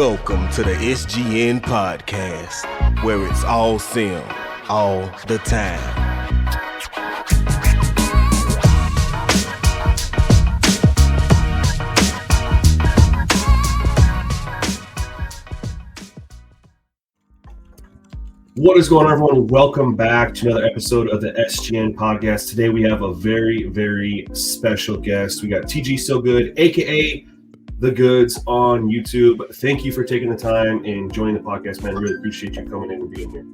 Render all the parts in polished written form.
Welcome to the SGN podcast, where it's all sim, all the time. What is going on, everyone? Welcome back to another episode of the SGN podcast. Today we have a very, very special guest. We got TGsoGOOD, aka The Goods on YouTube. Thank you for taking the time and joining the podcast, man. I really appreciate you coming in and being here.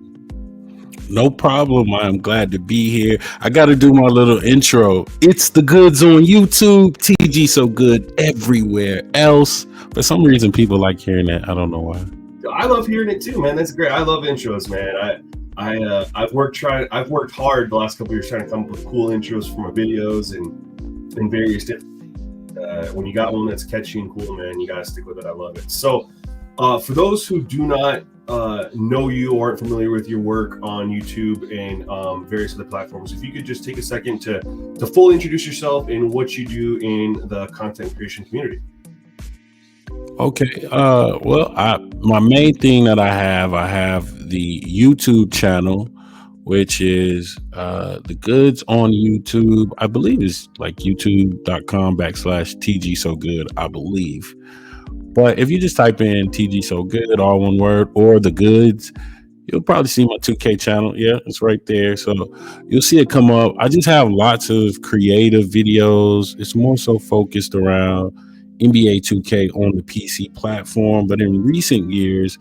No problem. I'm glad to be here. I got to do my little intro. It's The Goods on YouTube, TGsoGOOD everywhere else. For some reason, people like hearing that. I don't know why. I love hearing it too, man. That's great. I love intros, man. I've worked hard the last couple of years trying to come up with cool intros for my videos and various different. When you got one that's catchy and cool, man, you gotta stick with it. I love it. So, for those who do not know you or aren't familiar with your work on YouTube and various other platforms, if you could just take a second to fully introduce yourself and what you do in the content creation community. Okay. My main thing that I have the YouTube channel, which is The Goods on YouTube. I believe it's like youtube.com/TGsoGOOD, I believe. But if you just type in TGsoGOOD, all one word, or The Goods, you'll probably see my 2K channel. Yeah, it's right there. So you'll see it come up. I just have lots of creative videos. It's more so focused around NBA 2K on the PC platform, but in recent years,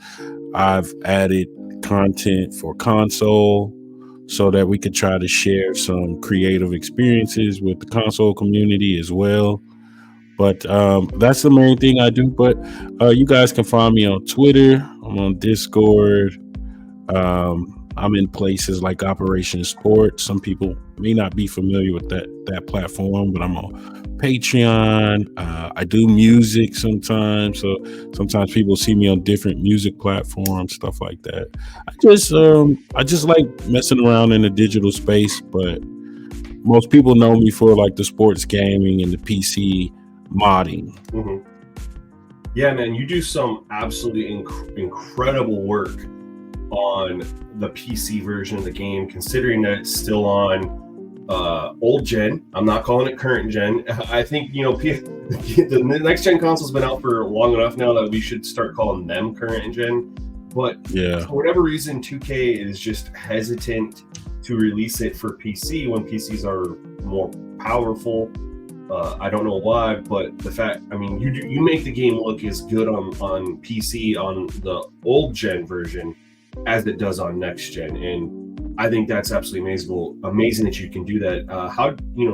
I've added content for console so that we could try to share some creative experiences with the console community as well. But that's the main thing I do. But you guys can find me on Twitter. I'm on Discord. I'm in places like Operation Sport. Some people may not be familiar with that platform, but I'm on Patreon. I do music sometimes, so sometimes people see me on different music platforms, stuff like that. I just like messing around in the digital space, but most people know me for like the sports gaming and the PC modding. Mm-hmm. Yeah, man, you do some absolutely incredible work on the PC version of the game, considering that it's still on old gen. I'm not calling it current gen. I think, the next gen console's been out for long enough now that we should start calling them current gen. But yeah, for whatever reason, 2K is just hesitant to release it for PC when PCs are more powerful. I don't know why, but the fact, you make the game look as good on PC on the old gen version as it does on next gen, and I think that's absolutely amazing that you can do that.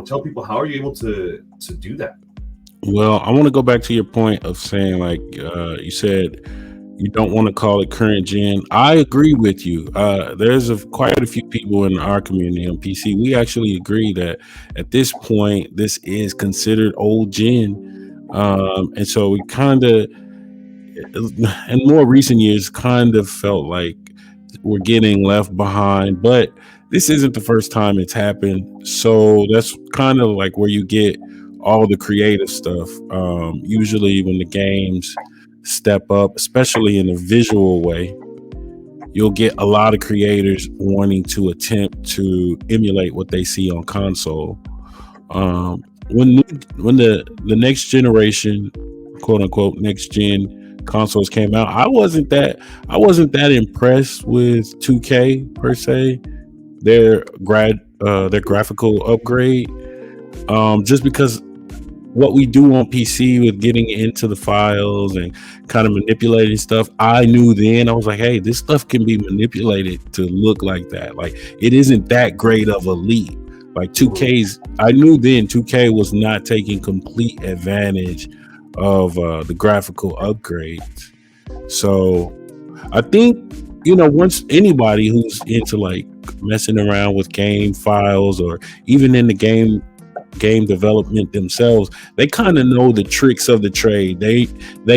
Tell people, how are you able to do that? Well, I want to go back to your point of saying, like, you said you don't want to call it current gen. I agree with you. There's quite a few people in our community on PC. We actually agree that at this point, this is considered old gen. And so we kind of, in more recent years, kind of felt like we're getting left behind, but this isn't the first time it's happened. So that's kind of like where you get all the creative stuff. Usually when the games step up, especially in a visual way, you'll get a lot of creators wanting to attempt to emulate what they see on console. When the next generation, quote unquote, next gen consoles came out, I wasn't that impressed with 2K per se, their graphical upgrade, just because what we do on PC with getting into the files and kind of manipulating stuff, I knew then, I was like, hey, this stuff can be manipulated to look like that. Like, it isn't that great of a leap. Like 2K's, I knew then 2K was not taking complete advantage of the graphical upgrades. So I think, once anybody who's into like messing around with game files or even in the game development themselves, they kind of know the tricks of the trade. They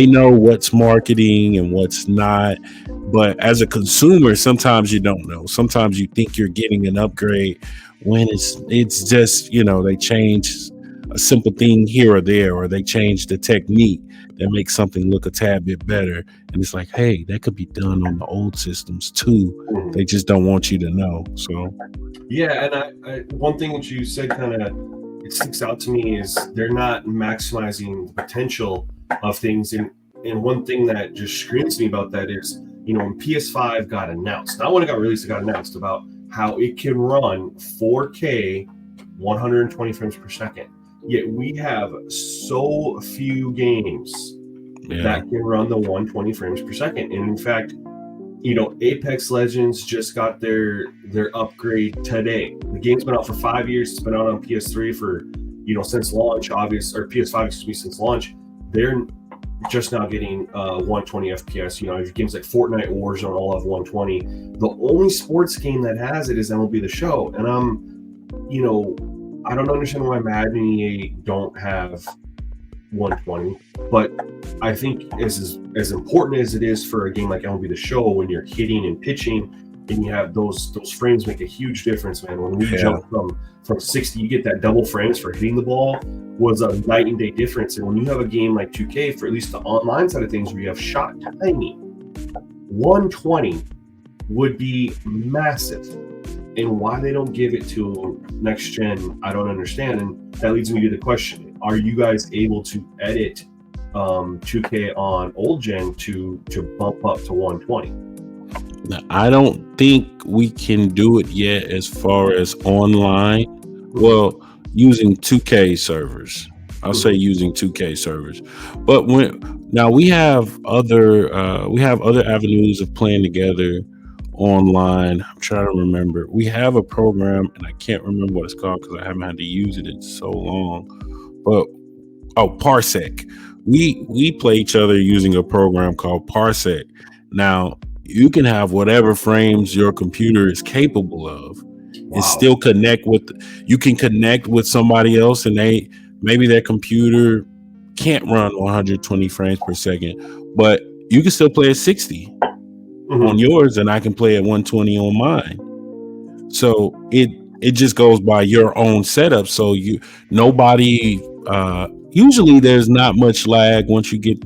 know what's marketing and what's not. But as a consumer, sometimes you don't know. Sometimes you think you're getting an upgrade when it's just, they change a simple thing here or there, or they change the technique that makes something look a tad bit better. And it's like, hey, that could be done on the old systems too. They just don't want you to know. So yeah, and I one thing that you said kind of it sticks out to me is they're not maximizing the potential of things. And one thing that just screams me about that is, when PS5 got announced, not when it got released, it got announced about how it can run 4K 120 frames per second. Yet we have so few games that can run the 120 frames per second. And in fact, Apex Legends just got their upgrade today. The game's been out for 5 years. It's been out on PS3 for, since launch, or PS5, since launch. They're just now getting 120 FPS. Games like Fortnite, Warzone all have 120. The only sports game that has it is MLB The Show. And I don't understand why Madden and EA don't have 120, but I think as important as it is for a game like MLB The Show, when you're hitting and pitching and you have those frames, make a huge difference, man. When we jump from 60, you get that double frames for hitting the ball, was a night and day difference. And when you have a game like 2K, for at least the online side of things, where you have shot timing, 120 would be massive. And why they don't give it to next gen, I don't understand. And that leads me to the question: are you guys able to edit 2K on old gen to bump up to 120? Now, I don't think we can do it yet as far as online. Well, using 2K servers. I'll say using 2K servers. But now we have other avenues of playing together online. I'm trying to remember. We have a program, and I can't remember what it's called because I haven't had to use it in so long. But Parsec. We play each other using a program called Parsec. Now you can have whatever frames your computer is capable of, and still connect with somebody else, and maybe their computer can't run 120 frames per second, but you can still play at 60 on yours, and I can play at 120 on mine. So it just goes by your own setup. So usually there's not much lag once you get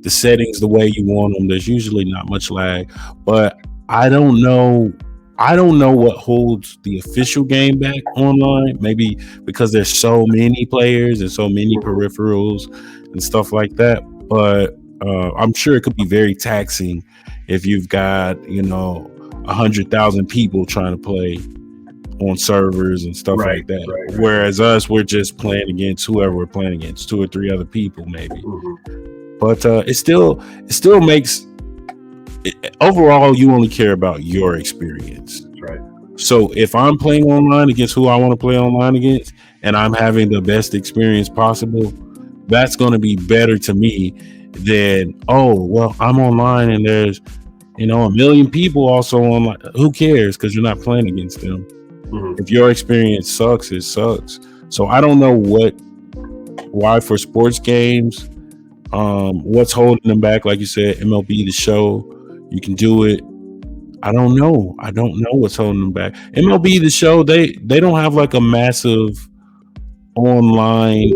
the settings the way you want them. There's usually not much lag, but I don't know what holds the official game back online. Maybe because there's so many players and so many peripherals and stuff like that. But I'm sure it could be very taxing if you've got 100,000 people trying to play on servers and stuff like that. Right. Whereas us, we're just playing against whoever we're playing against, 2 or 3 other people maybe. But it still makes overall, you only care about your experience. Right. So if I'm playing online against who I want to play online against, and I'm having the best experience possible, that's going to be better to me than, I'm online and there's a million people also online. Who cares? Because you're not playing against them. If your experience sucks, it sucks. So I don't know why for sports games, what's holding them back. Like you said, MLB The Show, you can do it. I don't know what's holding them back. MLB The Show, they don't have like a massive online.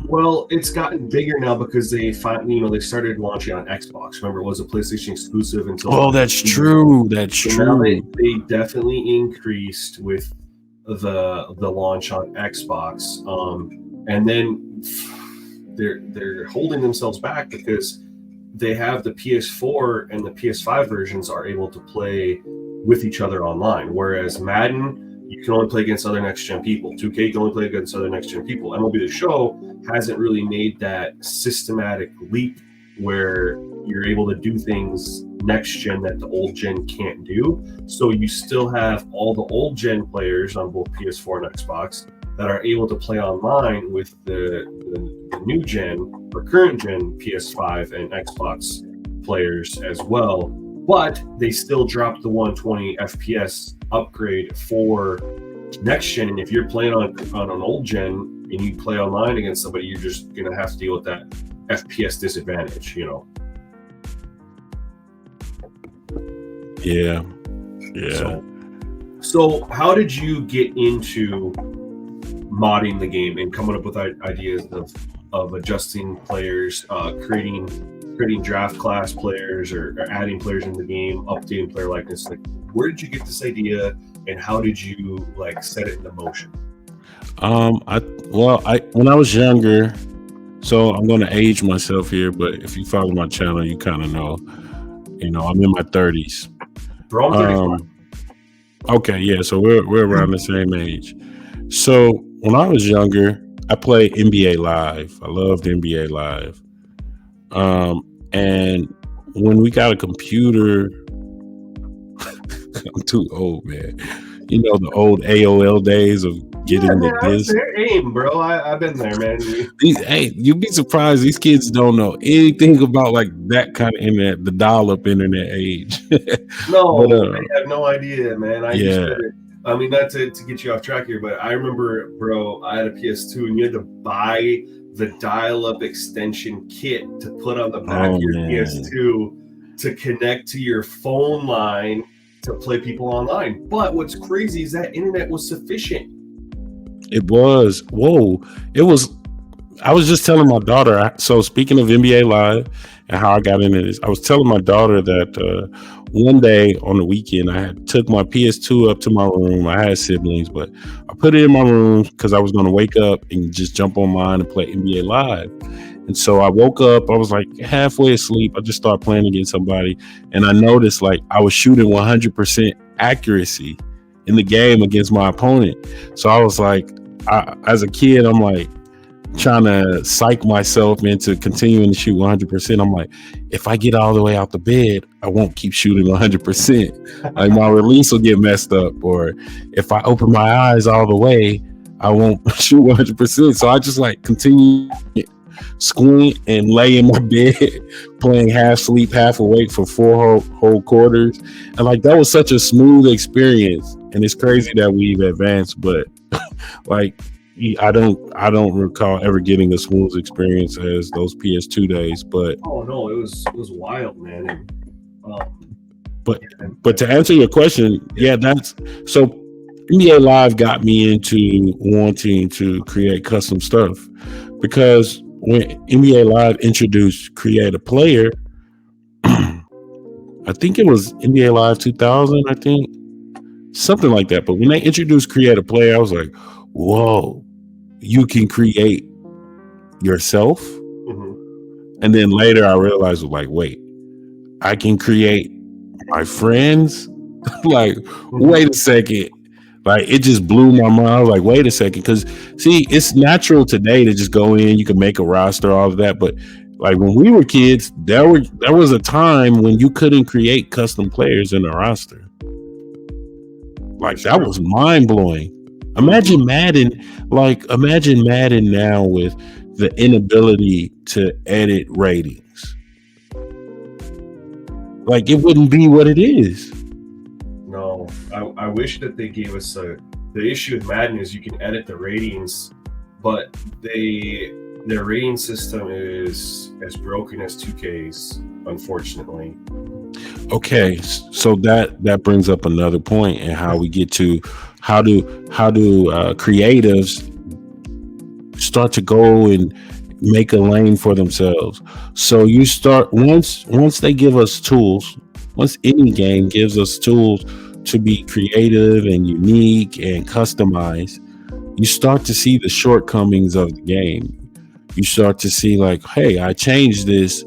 Well, it's gotten bigger now because they they started launching on Xbox. Remember, it was a PlayStation exclusive until. That's true. That's true. Now they definitely increased with the launch on Xbox, and then they're holding themselves back because they have the PS4 and the PS5 versions are able to play with each other online, whereas Madden, you can only play against other next-gen people. 2K, you can only play against other next-gen people. MLB The Show hasn't really made that systematic leap where you're able to do things next-gen that the old-gen can't do. So you still have all the old-gen players on both PS4 and Xbox that are able to play online with the new-gen or current-gen PS5 and Xbox players as well. But they still dropped the 120 FPS upgrade for next gen. And if you're playing on an old gen and you play online against somebody, you're just gonna have to deal with that FPS disadvantage, Yeah. So how did you get into modding the game and coming up with ideas of adjusting players, creating draft class players or adding players in the game, updating player likeness. Like, where did you get this idea, and how did you like set it into motion? When I was younger, so I'm going to age myself here, but if you follow my channel, you kind of know, I'm in my 30s. Bro, I'm 35. Okay, yeah, so we're around the same age. So when I was younger, I played NBA Live. I loved NBA Live. And when we got a computer, I'm too old, man. The old AOL days of getting the disc. Their aim, bro. I've been there, man. Hey, you'd be surprised. These kids don't know anything about like that kind of internet, the dial-up internet age. No, I have no idea, man. Not to get you off track here, but I remember, bro, I had a PS2 and you had to buy the dial-up extension kit to put on the back of your PS2 to connect to your phone line to play people online. But what's crazy is that internet was sufficient. It was. Whoa. It was. I was just telling my daughter. So speaking of NBA Live and how I got into this, I was telling my daughter that one day on the weekend I had took my PS2 up to my room. I had siblings, but I put it in my room because I was going to wake up and just jump online and play NBA Live. And so I woke up, I was like halfway asleep. I just started playing against somebody. And I noticed like I was shooting 100% accuracy in the game against my opponent. So I was like, as a kid, I'm like trying to psych myself into continuing to shoot 100%. I'm like, if I get all the way out the bed, I won't keep shooting 100%. Like my release will get messed up. Or if I open my eyes all the way, I won't shoot 100%. So I just like continue squint and lay in my bed playing half sleep, half awake for 4 whole quarters. And like that was such a smooth experience. And it's crazy that we've advanced, but like I don't recall ever getting a smooth experience as those PS2 days. But oh no, it was wild, man. But to answer your question, that's so NBA Live got me into wanting to create custom stuff, because when NBA Live introduced Create a Player, I think it was NBA Live 2000, I think, something like that. But when they introduced Create a Player, I was like, whoa, you can create yourself. Mm-hmm. And then later I realized, like, wait, I can create my friends. Like, wait a second. Like, it just blew my mind. I was like, wait a second. Because, see, it's natural today to just go in. You can make a roster, all of that. But, like, when we were kids, there was a time when you couldn't create custom players in a roster. Like, that was mind-blowing. Imagine Madden now with the inability to edit ratings. Like, it wouldn't be what it is. No, I wish that they gave us the issue with Madden is you can edit the ratings, but their rating system is as broken as 2K's, unfortunately. Okay, so that brings up another point, and how we get to how do creatives start to go and make a lane for themselves. So you start once they give us tools. Once any game gives us tools to be creative and unique and customized, you start to see the shortcomings of the game. You start to see like, hey, I changed this,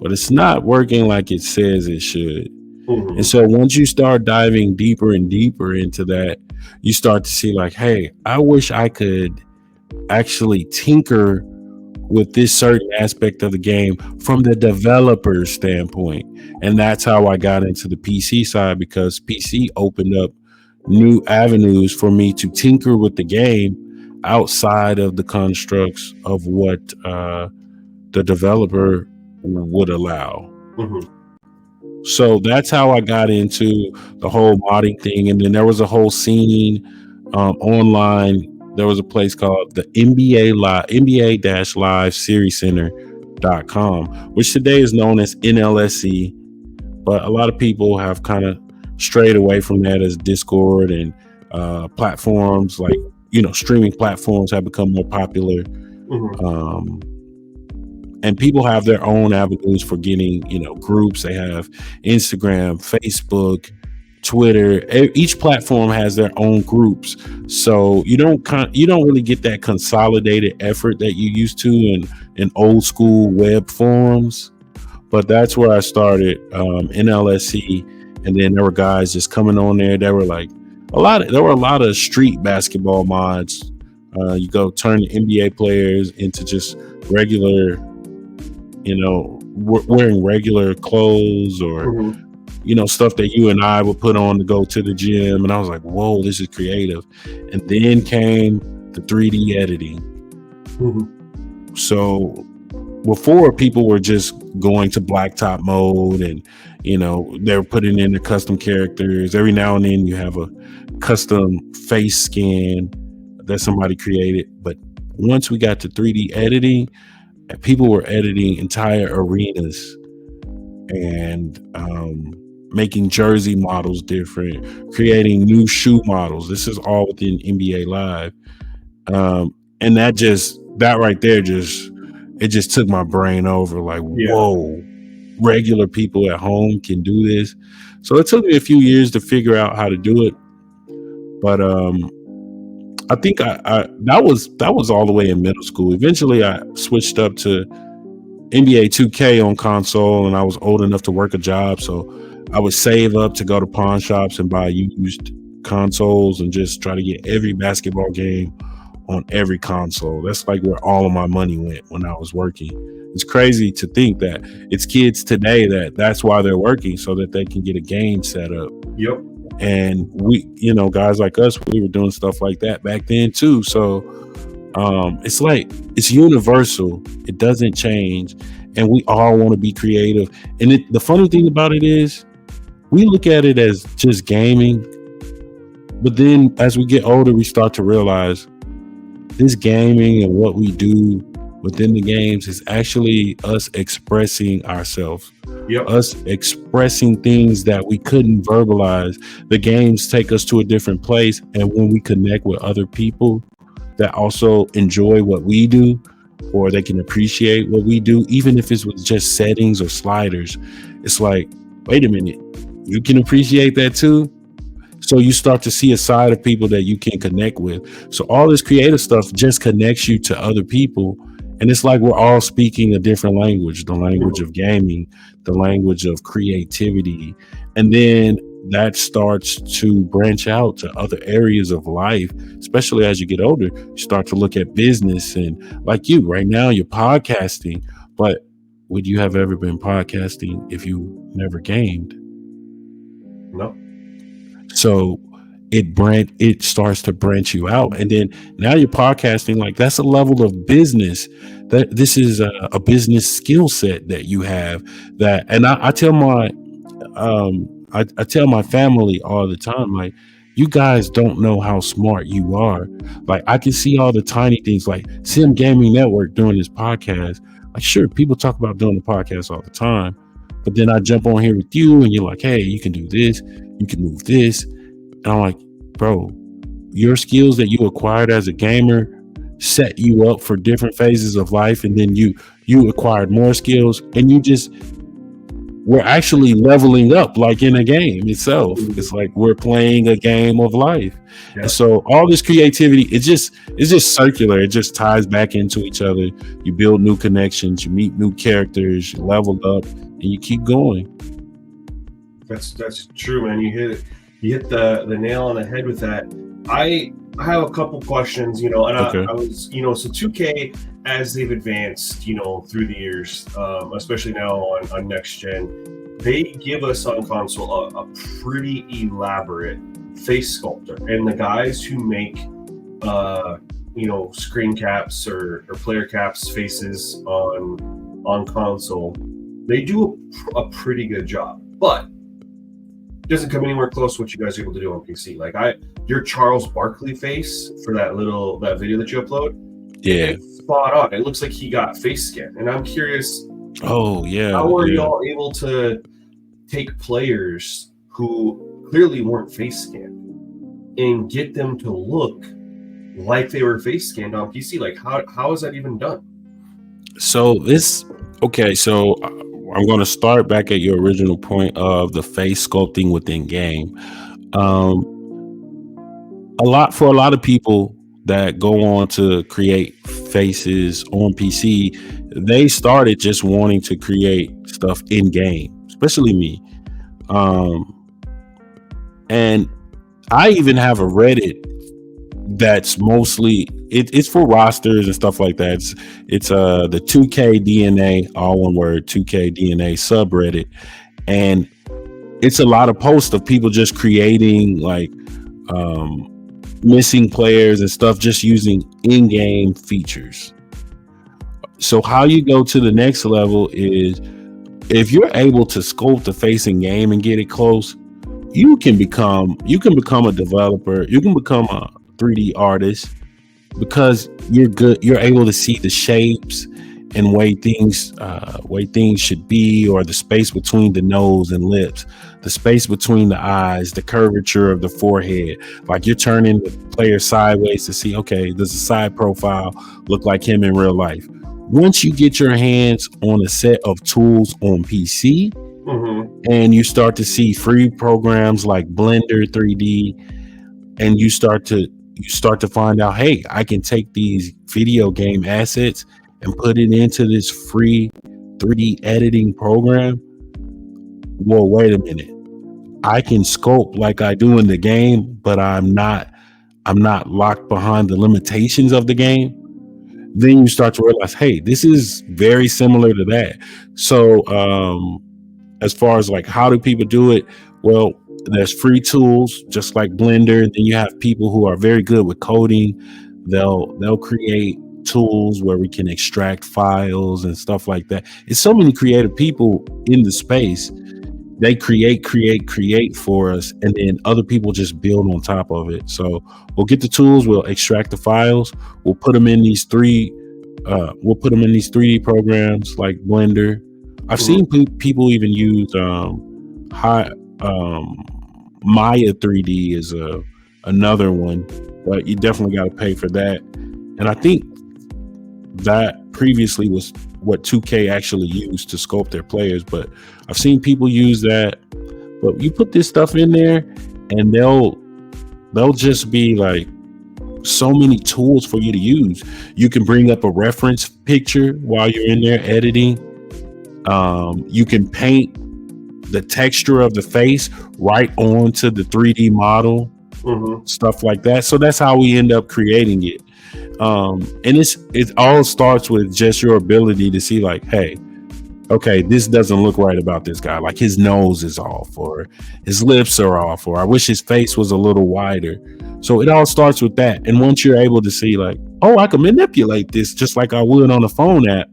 but it's not working like it says it should. Mm-hmm. And so once you start diving deeper and deeper into that, you start to see like, hey, I wish I could actually tinker with this certain aspect of the game from the developer's standpoint. And that's how I got into the PC side, because PC opened up new avenues for me to tinker with the game outside of the constructs of what the developer would allow. Mm-hmm. So that's how I got into the whole modding thing. And then there was a whole scene online. There was a place called the NBA-Live Series Center.com, which today is known as NLSC. But a lot of people have kind of strayed away from that as Discord and platforms like streaming platforms have become more popular. Mhm. And people have their own avenues for getting, groups. They have Instagram, Facebook, Twitter. Each platform has their own groups, so you don't really get that consolidated effort that you used to in old school web forums. But that's where I started, in LSC, and then there were guys just coming on there. There were like there were a lot of street basketball mods. You go turn NBA players into just regular, wearing regular clothes, or Mhm. stuff that you and I would put on to go to the gym. And I was like, whoa, this is creative. And then came the 3D editing. Mhm. So before, people were just going to blacktop mode, and they were putting in the custom characters. Every now and then you have a custom face scan that somebody created. But once we got to 3D editing, people were editing entire arenas and making jersey models different, creating new shoe models. This is all within NBA Live. And that right there just took my brain over. Like, Yeah. whoa, regular people at home can do this. So it took me a few years to figure out how to do it. But I think I that was all the way in middle school. Eventually I switched up to NBA 2K on console, and I was old enough to work a job, so I would save up to go to pawn shops and buy used consoles and just try to get every basketball game on every console. That's like where all of my money went when I was working. It's crazy to think that it's kids today that's why they're working, so that they can get a game set up. Yep. And we, guys like us, we were doing stuff like that back then too. So it's like, it's universal. It doesn't change, and we all want to be creative. And the funny thing about it is, we look at it as just gaming, but then as we get older, we start to realize this gaming and what we do within the games is actually us expressing ourselves. Yep. Us expressing things that we couldn't verbalize. The games take us to a different place, and when we connect with other people that also enjoy what we do, or they can appreciate what we do, even if it's with just settings or sliders, it's like, wait a minute, you can appreciate that too. So you start to see a side of people that you can connect with. So all this creative stuff just connects you to other people, and it's like we're all speaking a different language, the language of gaming, the language of creativity. And then that starts to branch out to other areas of life, especially as you get older. You start to look at business, and like you right now, you're podcasting. But would you have ever been podcasting if you never gamed? No. So it starts to branch you out, and then now you're podcasting. Like, that's a level of business, that this is a business skill set that you have. That, and I tell my I tell my family all the time, like, you guys don't know how smart you are. Like, I can see all the tiny things, like Simgamingnetwork doing this podcast. Like, sure, people talk about doing the podcast all the time, but then I jump on here with you, and you're like, hey, you can do this, you can move this. And I'm like, bro, your skills that you acquired as a gamer set you up for different phases of life. And then you acquired more skills, and we're actually leveling up, like in a game itself. It's like we're playing a game of life. Yeah. And so all this creativity, it's just circular. It just ties back into each other. You build new connections, you meet new characters, you level up, and you keep going. That's true, man. You hit the nail on the head with that. I have a couple questions, and Okay. I was, so 2K, as they've advanced, through the years, especially now on next gen, they give us on console a pretty elaborate face sculptor, and the guys who make screen caps or player caps faces on console, they do a pretty good job, but doesn't come anywhere close to what you guys are able to do on PC. Like, your Charles Barkley face for that video that you upload, Yeah. spot on. It looks like he got face scanned, and I'm curious. Oh yeah. How are yeah. y'all able to take players who clearly weren't face scanned and get them to look like they were face scanned on PC. Like how is that even done? So so I'm going to start back at your original point of the face sculpting within game. For a lot of people that go on to create faces on PC, they started just wanting to create stuff in game, especially me. And I even have a Reddit that's mostly it's for rosters and stuff like that. It's the 2K DNA, all one word, 2K DNA subreddit, and it's a lot of posts of people just creating like missing players and stuff, just using in-game features. So how you go to the next level is if you're able to sculpt the face in game and get it close, you can become a developer, you can become a 3D artist because you're able to see the shapes and way things should be, or the space between the nose and lips, the space between the eyes, the curvature of the forehead. Like you're turning the player sideways to see, okay, does the side profile look like him in real life? Once you get your hands on a set of tools on PC, and you start to see free programs like Blender 3D, and you start to find out, hey, I can take these video game assets and put it into this free 3D editing program. Well, wait a minute. I can sculpt like I do in the game, but I'm not locked behind the limitations of the game. Then you start to realize, hey, this is very similar to that. So as far as like how do people do it? Well, there's free tools just like Blender. Then you have people who are very good with coding. They'll create tools where we can extract files and stuff like that. It's so many creative people in the space. They create for us, and then other people just build on top of it. So we'll get the tools, we'll extract the files, we'll put them in these 3D programs like Blender. I've seen people even use Maya 3D is another one, but you definitely got to pay for that. And I think that previously was what 2K actually used to sculpt their players, but I've seen people use that. But you put this stuff in there, and they'll just be like so many tools for you to use. You can bring up a reference picture while you're in there editing. You can paint the texture of the face right onto the 3D model, stuff like that. So that's how we end up creating it. And it all starts with just your ability to see like, hey, okay, this doesn't look right about this guy. Like his nose is off, or his lips are off, or I wish his face was a little wider. So it all starts with that. And once you're able to see like, oh, I can manipulate this just like I would on a phone app,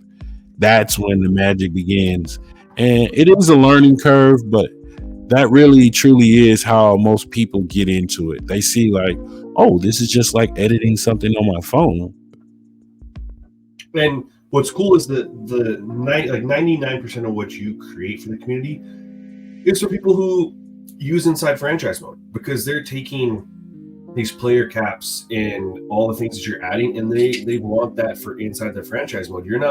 that's when the magic begins. And it is a learning curve, but that really truly is how most people get into it. They see like, oh, this is just like editing something on my phone. And what's cool is that 99% of what you create for the community is for people who use inside franchise mode, because they're taking these player caps and all the things that you're adding, and they want that for inside the franchise mode. People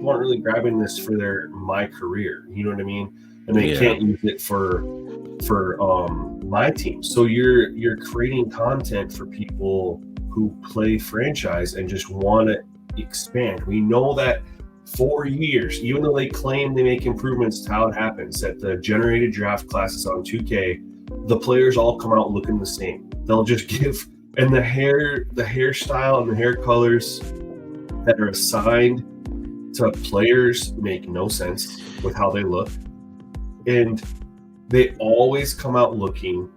aren't really grabbing this for my career, you know what I mean? And they can't use it for my team. So you're creating content for people who play franchise and just want to expand. We know that for years, even though they claim they make improvements to how it happens, that the generated draft classes on 2K, the players all come out looking the same. They'll just give, and the hairstyle and the hair colors that are assigned to players make no sense with how they look. And they always come out looking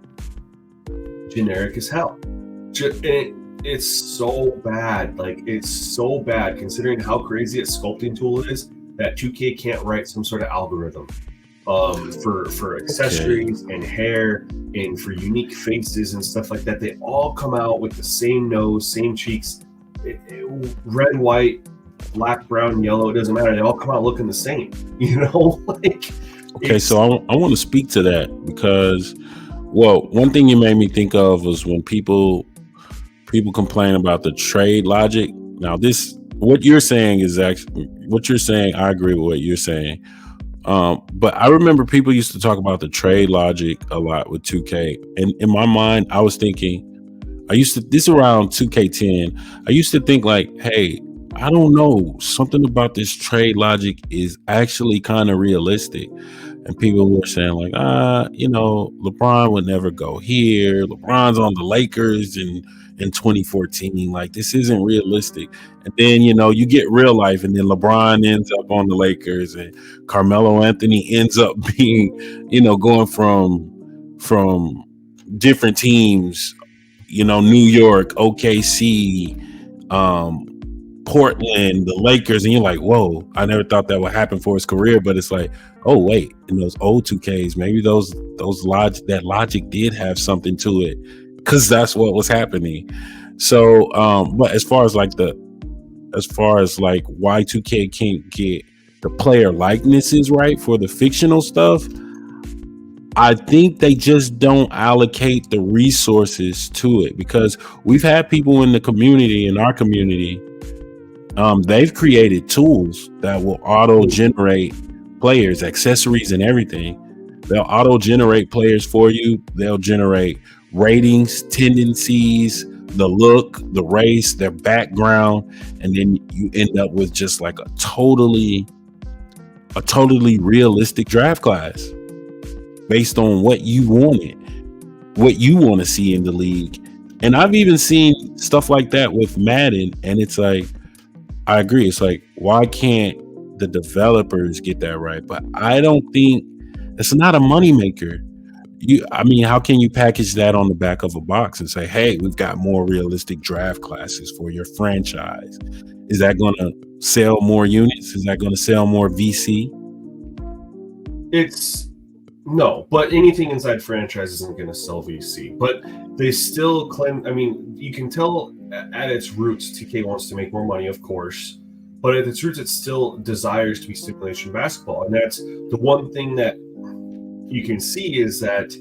generic as hell. It's so bad. Like, it's so bad considering how crazy a sculpting tool it is that 2K can't write some sort of algorithm for accessories and hair and for unique faces and stuff like that. They all come out with the same nose, same cheeks, red, white, black, brown, yellow, it doesn't matter. They all come out looking the same, you know? Like, okay, so I want to speak to that because, well, one thing you made me think of was when people people complain about the trade logic. Now, what you're saying is actually what you're saying. I agree with what you're saying. But I remember people used to talk about the trade logic a lot with 2K. And in my mind, I was thinking, this around 2K10, I used to think like, hey, I don't know, something about this trade logic is actually kind of realistic. And people were saying like, LeBron would never go here. LeBron's on the Lakers in 2014. Like, this isn't realistic. And then, you get real life, and then LeBron ends up on the Lakers, and Carmelo Anthony ends up being, going from different teams, New York, OKC, Portland, the Lakers, and you're like, whoa, I never thought that would happen for his career. But it's like, oh wait, in those old 2Ks, maybe that logic did have something to it, because that's what was happening. So, but as far as why 2K can't get the player likenesses right for the fictional stuff, I think they just don't allocate the resources to it, because we've had people in our community, they've created tools that will auto-generate players, accessories, and everything. They'll auto-generate players for you. They'll generate ratings, tendencies, the look, the race, their background, and then you end up with just like a totally realistic draft class based on what you want to see in the league. And I've even seen stuff like that with Madden, and it's like, I agree. It's like, why can't the developers get that right? But I don't think it's not a moneymaker. How can you package that on the back of a box and say, hey, we've got more realistic draft classes for your franchise? Is that going to sell more units? Is that going to sell more VC? No, but anything inside franchise isn't going to sell VC. But they still claim, you can tell at its roots, 2K wants to make more money, of course. But at its roots, it still desires to be simulation basketball. And that's the one thing that you can see, is that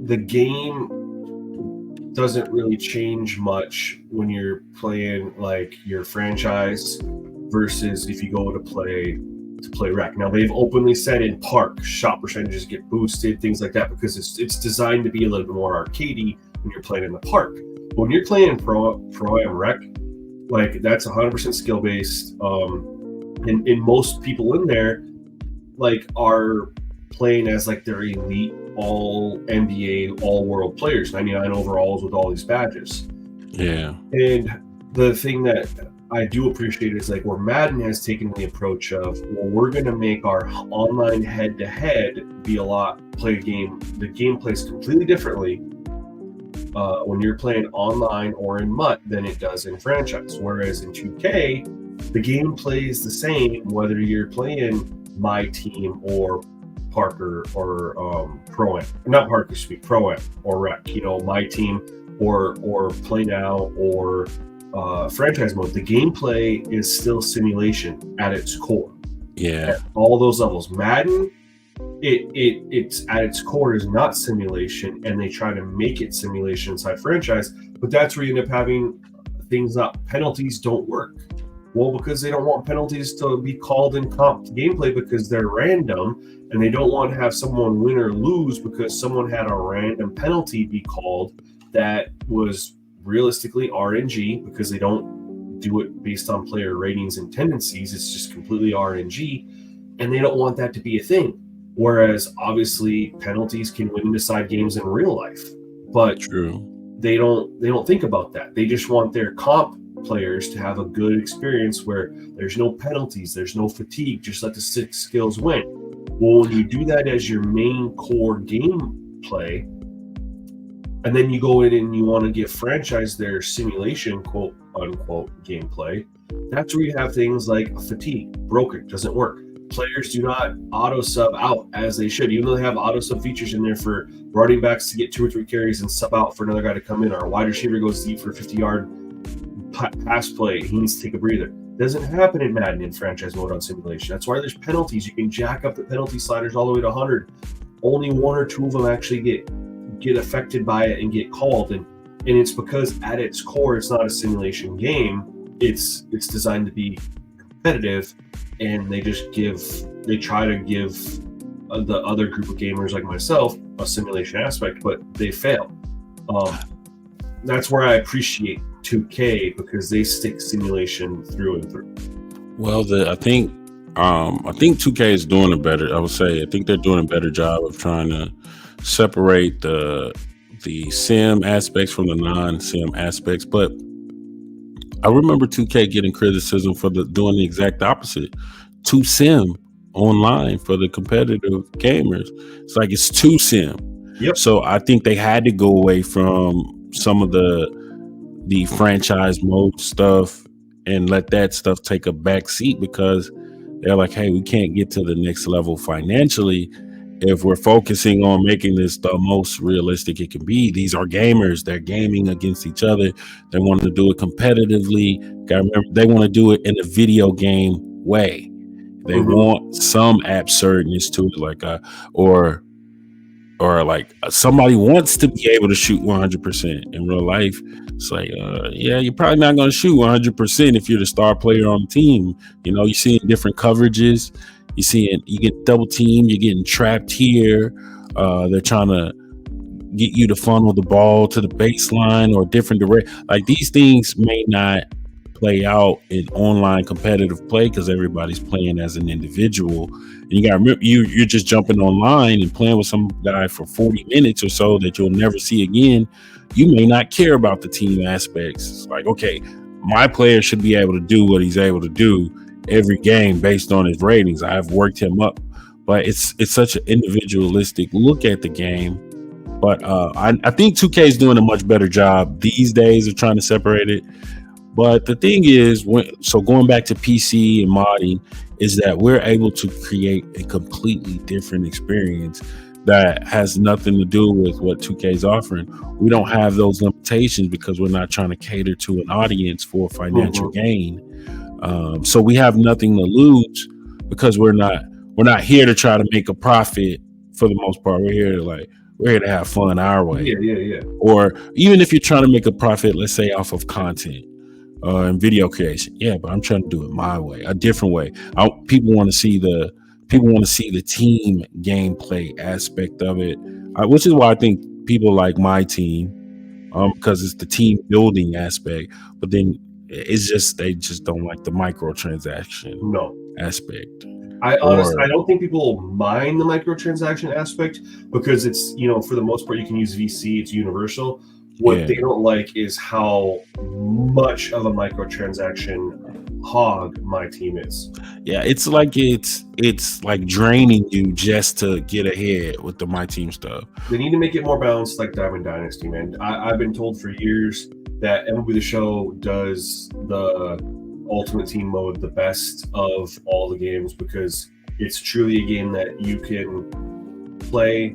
the game doesn't really change much when you're playing like your franchise versus if you go to play rec. Now, they've openly said in park, shot percentages get boosted, things like that, because it's designed to be a little bit more arcadey when you're playing in the park. But when you're playing pro and rec, like, that's 100% skill based. And most people in there like are playing as like their elite all NBA, all world players, 99 overalls with all these badges. Yeah. And the thing that I do appreciate is like where Madden has taken the approach of, well, we're going to make our online head-to-head be play a game. The game plays completely differently when you're playing online or in MUT than it does in franchise. Whereas in 2K, the game plays the same whether you're playing my team or Parker or Pro-Am. Not Parker, Pro-Am or Rec. My team or Play Now or franchise mode. The gameplay is still simulation at its core. Yeah. At all those levels. Madden, it's at its core is not simulation, and they try to make it simulation inside franchise, but that's where you end up having things that penalties don't work. Well, because they don't want penalties to be called in comp gameplay because they're random, and they don't want to have someone win or lose because someone had a random penalty be called that was realistically RNG, because they don't do it based on player ratings and tendencies. It's just completely RNG, and they don't want that to be a thing. Whereas obviously penalties can win and decide games in real life, but true, they don't think about that. They just want their comp players to have a good experience where there's no penalties, there's no fatigue, just let the 6 skills win. Well, when you do that as your main core gameplay, and then you go in and you want to give franchise their simulation, quote unquote, gameplay, that's where you have things like fatigue, broken, doesn't work. Players do not auto sub out as they should, even though they have auto sub features in there for running backs to get 2 or 3 carries and sub out for another guy to come in, or a wide receiver goes deep for a 50-yard pass play, he needs to take a breather. Doesn't happen in Madden in franchise mode on simulation. That's why there's penalties. You can jack up the penalty sliders all the way to 100. Only 1 or 2 of them actually get affected by it and get called. And And it's because at its core, it's not a simulation game. It's designed to be competitive, and they try to give the other group of gamers like myself a simulation aspect, but they fail. That's where I appreciate 2K, because they stick simulation through and through. Well, I think 2K is doing a better. I would say I think they're doing a better job of trying to separate the sim aspects from the non-sim aspects. But I remember 2K getting criticism for doing the exact opposite. 2Sim online for the competitive gamers. It's like it's 2Sim. Yep. So I think they had to go away from some of the franchise mode stuff and let that stuff take a back seat, because they're like, hey, we can't get to the next level financially if we're focusing on making this the most realistic it can be. These are gamers. They're gaming against each other. They want to do it competitively. Gotta remember, they want to do it in a video game way. They want some absurdness to it, like or like somebody wants to be able to shoot 100% in real life. It's like, yeah, you're probably not going to shoot 100% if you're the star player on the team. You know, you're seeing different coverages. You get double teamed. You're getting trapped here. They're trying to get you to funnel the ball to the baseline or different direction. Like, these things may not play out in online competitive play because everybody's playing as an individual. And you got to remember, you're just jumping online and playing with some guy for 40 minutes or so that you'll never see again. You may not care about the team aspects. It's like, okay, my player should be able to do what he's able to do every game based on his ratings. I've worked him up, but it's such an individualistic look at the game. But I think 2K is doing a much better job these days of trying to separate it. But the thing is, going back to PC and modding, is that we're able to create a completely different experience that has nothing to do with what 2K is offering. We don't have those limitations because we're not trying to cater to an audience for financial gain. So we have nothing to lose because we're not here to try to make a profit for the most part. We're here to have fun our way. Yeah. Or even if you're trying to make a profit, let's say off of content and video creation. Yeah, but I'm trying to do it my way, a different way. People want to see the team gameplay aspect of it, which is why I think people like my team, because it's the team building aspect. But then it's just they just don't like the microtransaction aspect. I don't think people mind the microtransaction aspect because it's, for the most part, you can use VC. It's universal. What they don't like is how much of a microtransaction hog my team is. Yeah, it's like draining you just to get ahead with the my team stuff. They need to make it more balanced, like Diamond Dynasty, man. I've been told for years that MLB The Show does the Ultimate Team mode the best of all the games because it's truly a game that you can play,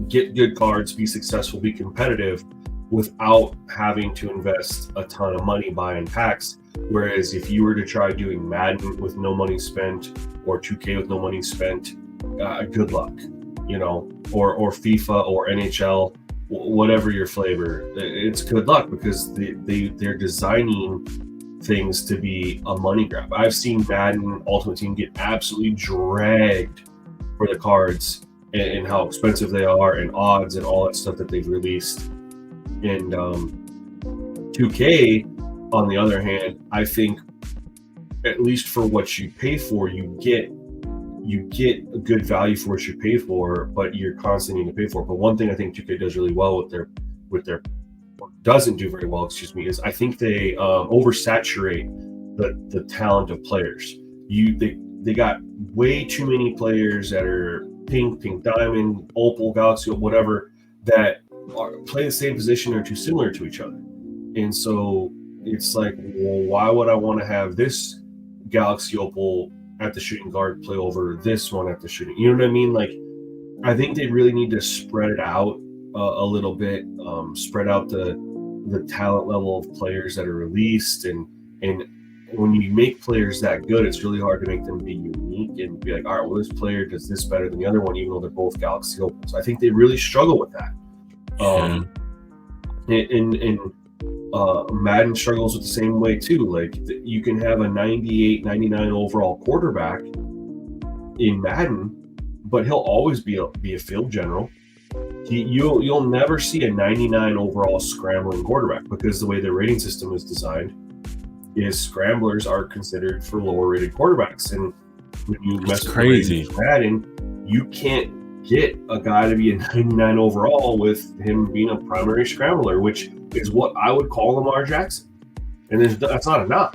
get good cards, be successful, be competitive without having to invest a ton of money buying packs. Whereas if you were to try doing Madden with no money spent or 2K with no money spent, good luck, or FIFA or NHL, whatever your flavor, it's good luck because they're designing things to be a money grab. I've seen Madden Ultimate Team get absolutely dragged for the cards and how expensive they are and odds and all that stuff that they've released. And 2K, on the other hand, I think at least for what you pay for, you get a good value for what you pay for, but you're constantly need to pay for it. But one thing I think 2K does really well with their doesn't do very well, is I think they oversaturate the talent of players. They got way too many players that are pink diamond, opal, galaxy, whatever, that play the same position or too similar to each other. And so it's like, well, why would I want to have this galaxy opal at the shooting guard play over this one at the shooting? You know what I mean? Like, I think they really need to spread it out a little bit, spread out the talent level of players that are released, and when you make players that good, it's really hard to make them be unique and be like, all right, well, this player does this better than the other one, even though they're both galaxy opals. I think they really struggle with that. And Madden struggles with the same way too. Like you can have a 98, 99 overall quarterback in Madden, but he'll always be a field general. You'll never see a 99 overall scrambling quarterback, because the way the rating system is designed is scramblers are considered for lower rated quarterbacks. And when you mess with crazy Madden, you can't get a guy to be a 99 overall with him being a primary scrambler, which is what I would call Lamar Jackson. And that's not a knock.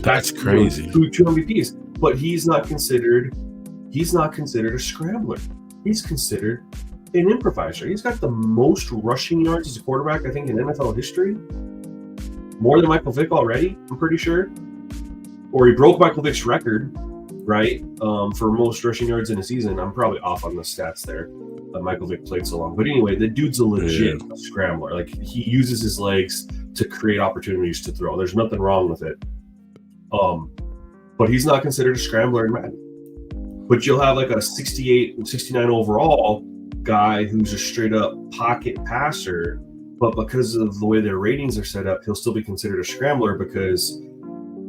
That's crazy. Two MVPs, but he's not considered a scrambler. He's considered an improviser. He's got the most rushing yards as a quarterback, I think, in NFL history. More than Michael Vick already, I'm pretty sure. Or he broke Michael Vick's record, right, for most rushing yards in a season. I'm probably off on the stats there. Michael Vick played so long. But anyway, the dude's a legit scrambler. Like, he uses his legs to create opportunities to throw. There's nothing wrong with it. But he's not considered a scrambler in Madden. But you'll have like a 68 and 69 overall guy who's a straight up pocket passer, but because of the way their ratings are set up, he'll still be considered a scrambler, because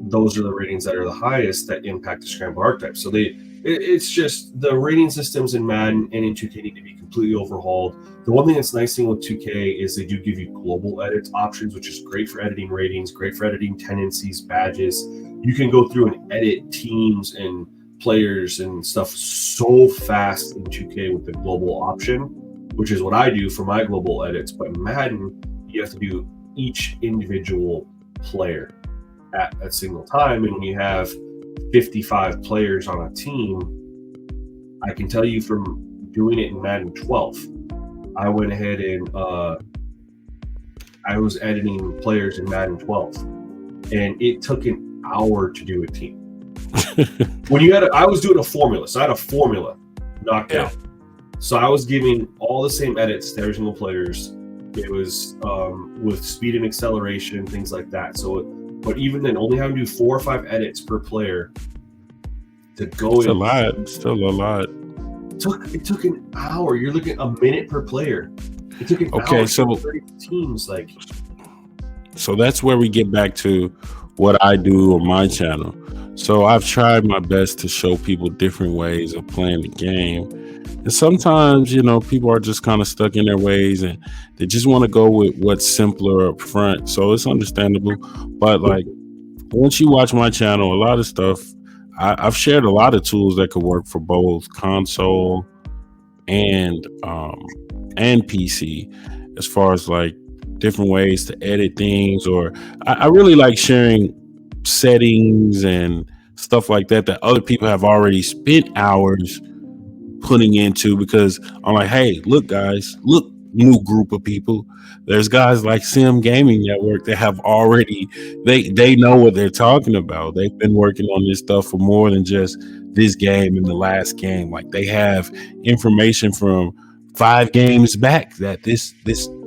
those are the ratings that are the highest that impact the scrambler archetype. So it's just the rating systems in Madden and in 2K need to be completely overhauled. The one thing that's nice thing with 2K is they do give you global edit options, which is great for editing ratings, great for editing tendencies, badges. You can go through and edit teams and players and stuff so fast in 2K with the global option, which is what I do for my global edits. But in Madden, you have to do each individual player at a single time. And when you have 55 players on a team, I can tell you from doing it in Madden 12, I went ahead and I was editing players in Madden 12, and it took an hour to do a team. I was doing a formula, so I had a formula knocked out. So I was giving all the same edits to every single players. It was with speed and acceleration, things like that. So, but even then, only having to do 4 or 5 edits per player to go. It's a lot. Still a lot. It took an hour. You're looking at a minute per player. It took an hour. So 30 teams, like. So that's where we get back to what I do on my channel. So I've tried my best to show people different ways of playing the game. And sometimes, people are just kind of stuck in their ways and they just want to go with what's simpler up front. So it's understandable. But like, once you watch my channel, a lot of stuff, I've shared a lot of tools that could work for both console and PC, as far as like different ways to edit things. Or I really like sharing settings and stuff like that other people have already spent hours putting into, because I'm like, hey, look guys, look, new group of people, there's guys like Simgamingnetwork that have already, they know what they're talking about. They've been working on this stuff for more than just this game and the last game. Like, they have information from 5 games back that this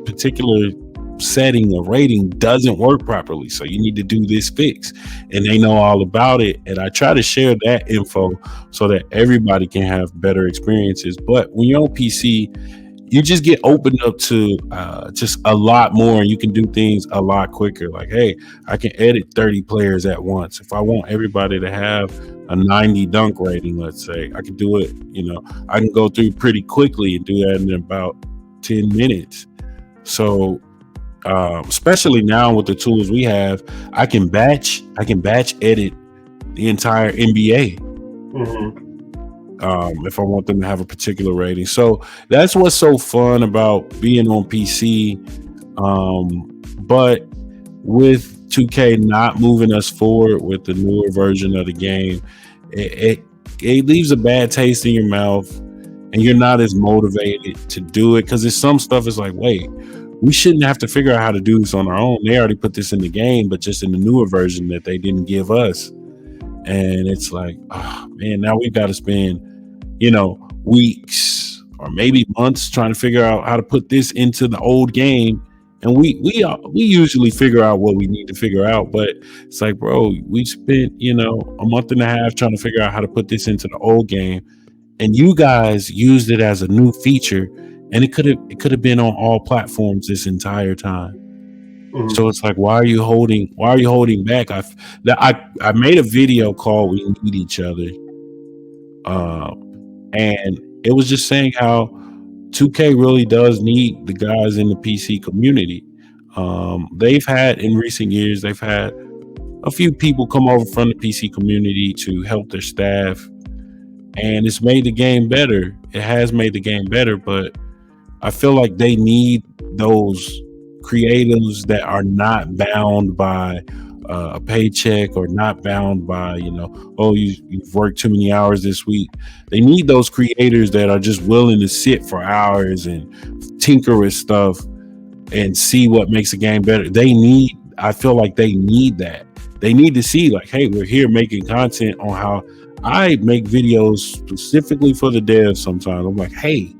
particular setting of rating doesn't work properly, so you need to do this fix, and they know all about it. And I try to share that info so that everybody can have better experiences. But when you're on PC, you just get opened up to just a lot more, and you can do things a lot quicker. Like, hey, I can edit 30 players at once. If I want everybody to have a 90 dunk rating, let's say, I can do it. I can go through pretty quickly and do that in about 10 minutes. So especially now with the tools we have, I can batch edit the entire NBA. If I want them to have a particular rating. So that's what's so fun about being on PC. But with 2K not moving us forward with the newer version of the game, it leaves a bad taste in your mouth, and you're not as motivated to do it, because there's some stuff is like, wait, we shouldn't have to figure out how to do this on our own. They already put this in the game, but just in the newer version that they didn't give us. And it's like, oh man, now we've got to spend, weeks or maybe months trying to figure out how to put this into the old game. And we usually figure out what we need to figure out, but it's like, bro, we spent, a month and a half trying to figure out how to put this into the old game, and you guys used it as a new feature and it could have been on all platforms this entire time. Mhm. So it's like, why are you holding back? I made a video called "We Need Each Other," and it was just saying how 2K really does need the guys in the PC community. They've had in recent years, they've had a few people come over from the PC community to help their staff, and it's made the game better. It has made the game better, but I feel like they need those creatives that are not bound by a paycheck, or not bound by, oh, you've worked too many hours this week. They need those creators that are just willing to sit for hours and tinker with stuff and see what makes a game better. I feel like they need that. They need to see, like, hey, we're here making content on how I make videos specifically for the devs. Sometimes I'm like, hey,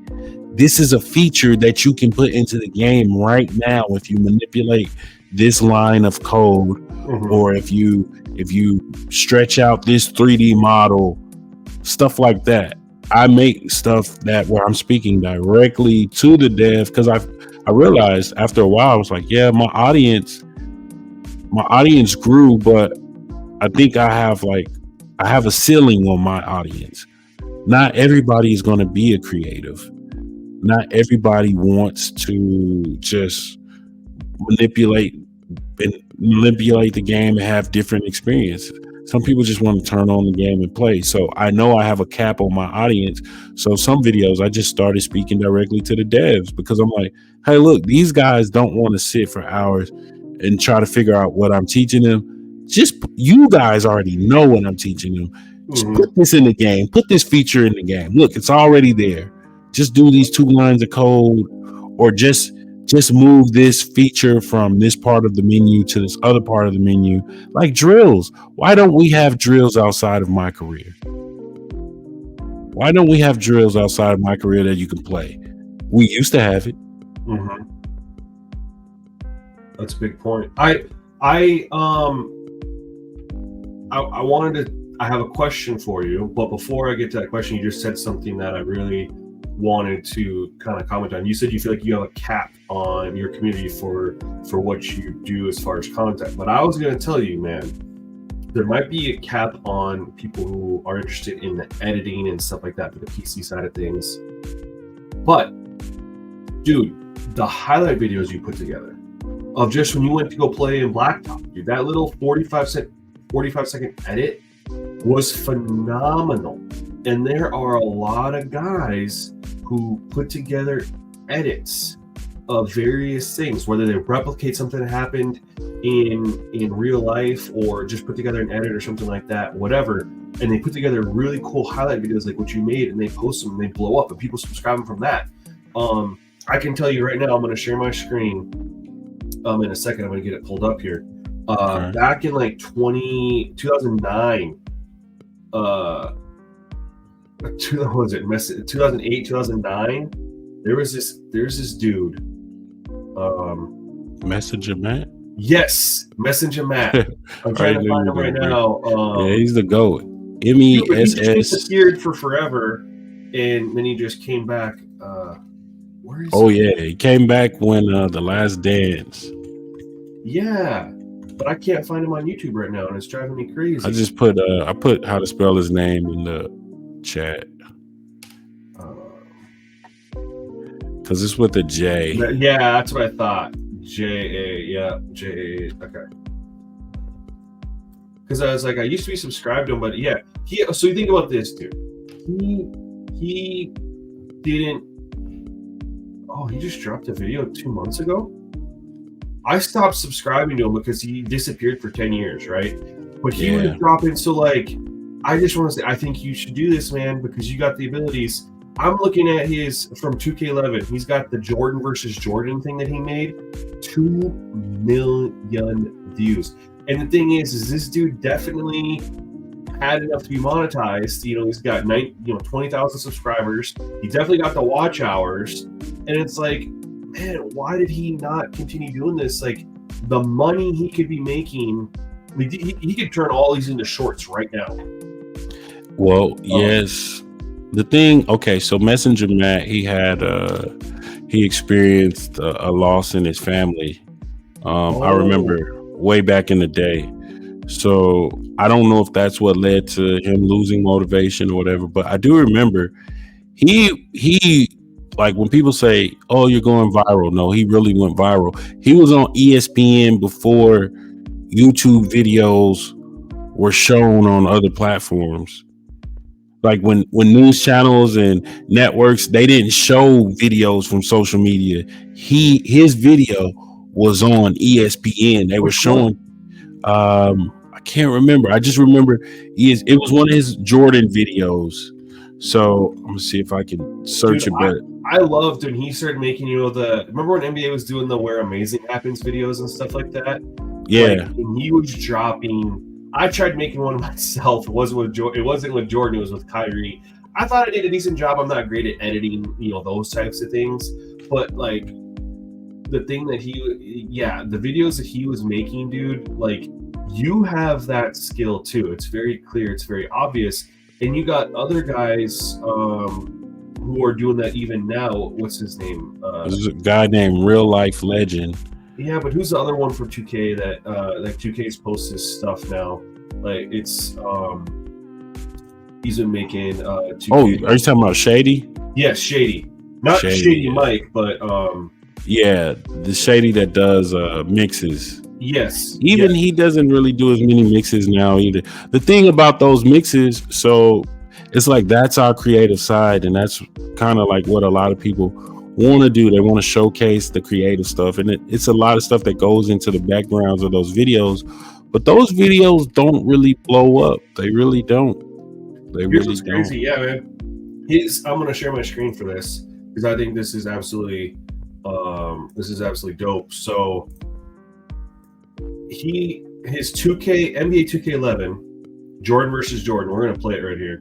this is a feature that you can put into the game right now if you manipulate this line of code, or if you stretch out this 3D model, stuff like that. I make stuff where I'm speaking directly to the dev, because I realized after a while, I was like, yeah, my audience grew, but I think I have a ceiling on my audience. Not everybody is going to be a creative. Not everybody wants to just manipulate the game and have different experiences. Some people just want to turn on the game and play. So I know I have a cap on my audience. So some videos I just started speaking directly to the devs, because I'm like, hey, look, these guys don't want to sit for hours and try to figure out what I'm teaching them. Just, you guys already know what I'm teaching them. Just put this in the game. Put this feature in the game. Look, it's already there. Just do these 2 lines of code, or just move this feature from this part of the menu to this other part of the menu, like drills. Why don't we have drills outside of my career? Why don't we have drills outside of my career that you can play? We used to have it. That's a big point. I have a question for you, but before I get to that question, you just said something that I really wanted to kind of comment on. You said you feel like you have a cap on your community for what you do as far as content, but I was going to tell you, man, there might be a cap on people who are interested in the editing and stuff like that for the PC side of things. But dude, the highlight videos you put together of just when you went to go play in Blacktop, dude, that little 45 second edit was phenomenal. And there are a lot of guys who put together edits of various things, whether they replicate something that happened in real life, or just put together an edit or something like that, whatever. And they put together really cool highlight videos like what you made, and they post them and they blow up and people subscribe them from that. I can tell you right now, I'm going to share my screen in a second. I'm going to get it pulled up here. Back in like 2009, 2008, 2009, there's this dude. Messenger Matt? Yes, Messenger Matt. I'm trying to find him right now. Yeah, he's the GOAT. He MESS. just disappeared for forever, and then he just came back. Where is he? Yeah, he came back when The Last Dance. Yeah, but I can't find him on YouTube right now, and it's driving me crazy. I just put how to spell his name in the chat, because it's with a J. Yeah, that's what I thought. J-A, yeah, J-A, okay. Because I was like, I used to be subscribed to him, but yeah, so you think about this, dude. He didn't. Oh, he just dropped a video 2 months ago. I stopped subscribing to him because he disappeared for 10 years, right? But he was dropping. So like, I just want to say, I think you should do this, man, because you got the abilities. I'm looking at his from 2K11. He's got the Jordan versus Jordan thing that he made, 2 million views. And the thing is this dude definitely had enough to be monetized. You know, he's got 20,000 subscribers. He definitely got the watch hours. And it's like, man, why did he not continue doing this? Like, the money he could be making, I mean, he could turn all these into shorts right now. Well, yes. The thing, okay, so Messenger Matt, he had he experienced a loss in his family. I remember way back in the day. So I don't know if that's what led to him losing motivation or whatever, but I do remember he like when people say, "Oh, you're going viral." No, he really went viral. He was on ESPN before YouTube videos were shown on other platforms. Like when news channels and networks, they didn't show videos from social media. His video was on ESPN. They were showing I can't remember. I just remember it was one of his Jordan videos. So I'm gonna see if I can search it. But I loved when he started making, remember when NBA was doing the Where Amazing Happens videos and stuff like that? Yeah. Like, when he was dropping, I tried making one myself. It wasn't with Jordan, it was with Kyrie. I thought I did a decent job. I'm not great at editing, those types of things. But like the thing that the videos that he was making, dude, like you have that skill too. It's very clear, it's very obvious. And you got other guys who are doing that even now. What's his name? There's a guy named Real Life Legend. Yeah, but who's the other one for 2K that like 2K's posts his stuff now? Like it's he's been making 2K. Oh, are you talking about Shady? Yes, Shady. Not Shady Mike, but yeah, the Shady that does mixes. Yes. Even he doesn't really do as many mixes now either. The thing about those mixes, so it's like that's our creative side, and that's kind of like what a lot of people want to do. They want to showcase the creative stuff, and it's a lot of stuff that goes into the backgrounds of those videos. But those videos don't really blow up. They really don't. They really don't. Crazy. Yeah, man. I'm gonna share my screen for this because I think this is absolutely dope. So his 2K NBA 2K11 Jordan versus Jordan. We're gonna play it right here.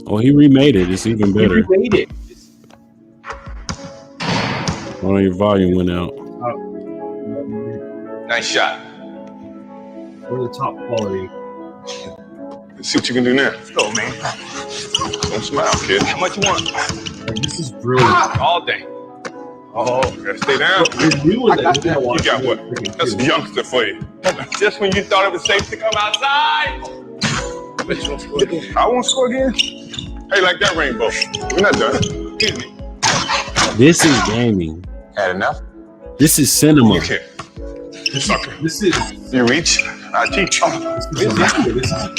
Oh, he remade it. It's even better. He remade it. Oh, your volume went out. Nice shot. One of the top quality. Let's see what you can do now. Let's go, man. Don't smile, kid. How much you want? Like, this is brilliant. All day. Oh, gotta stay down. You got what? That's a youngster for you. Just when you thought it was safe to come outside. I won't score again. Hey, like that rainbow. We're not done. Excuse me. This is gaming. Had enough? This is cinema. Look here. Sucker. This is. You reach, I teach.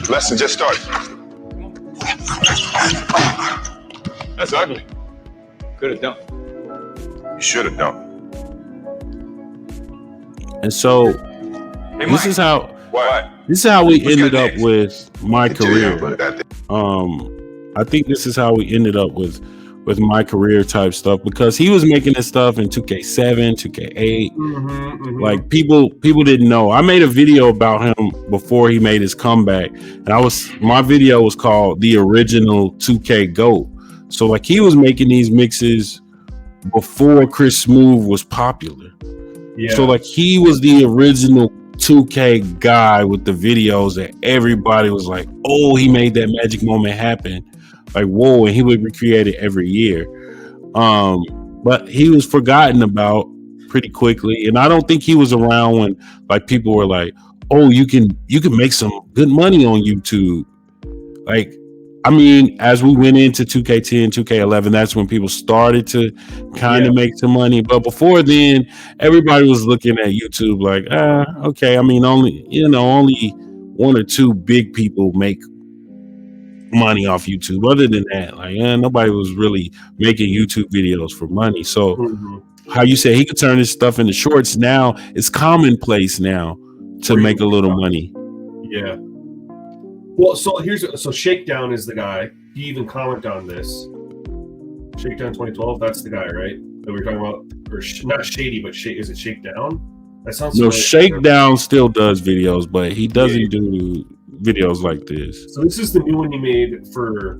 Lesson just started. That's ugly. Could have dunked. You should have dunked. And so this is how we ended up with my career. I think this is how we ended up with my career type stuff, because he was making this stuff in 2K7, 2K8. Like people didn't know. I made a video about him before he made his comeback, and my video was called The Original 2K GOAT. So like he was making these mixes before Chris Smooth was popular. Yeah. So like he was the original 2K guy with the videos that everybody was like, oh, he made that magic moment happen. Like, whoa, and he would recreate it every year. But he was forgotten about pretty quickly. And I don't think he was around when like people were like, oh, you can make some good money on YouTube. Like, I mean, as we went into 2K10, 2K11, that's when people started to kind of make some money. But before then, everybody was looking at YouTube like, okay. I mean, only one or two big people make money off YouTube. Other than that, like, nobody was really making YouTube videos for money. So how you say he could turn his stuff into shorts now, it's commonplace now to make a little money. Yeah. Well, so Shakedown is the guy. He even commented on this. Shakedown 2012, that's the guy, right? That we're talking about, or not Shady, but is it Shakedown? That sounds. No, Shakedown still does videos, but he doesn't do videos like this. So this is the new one you made for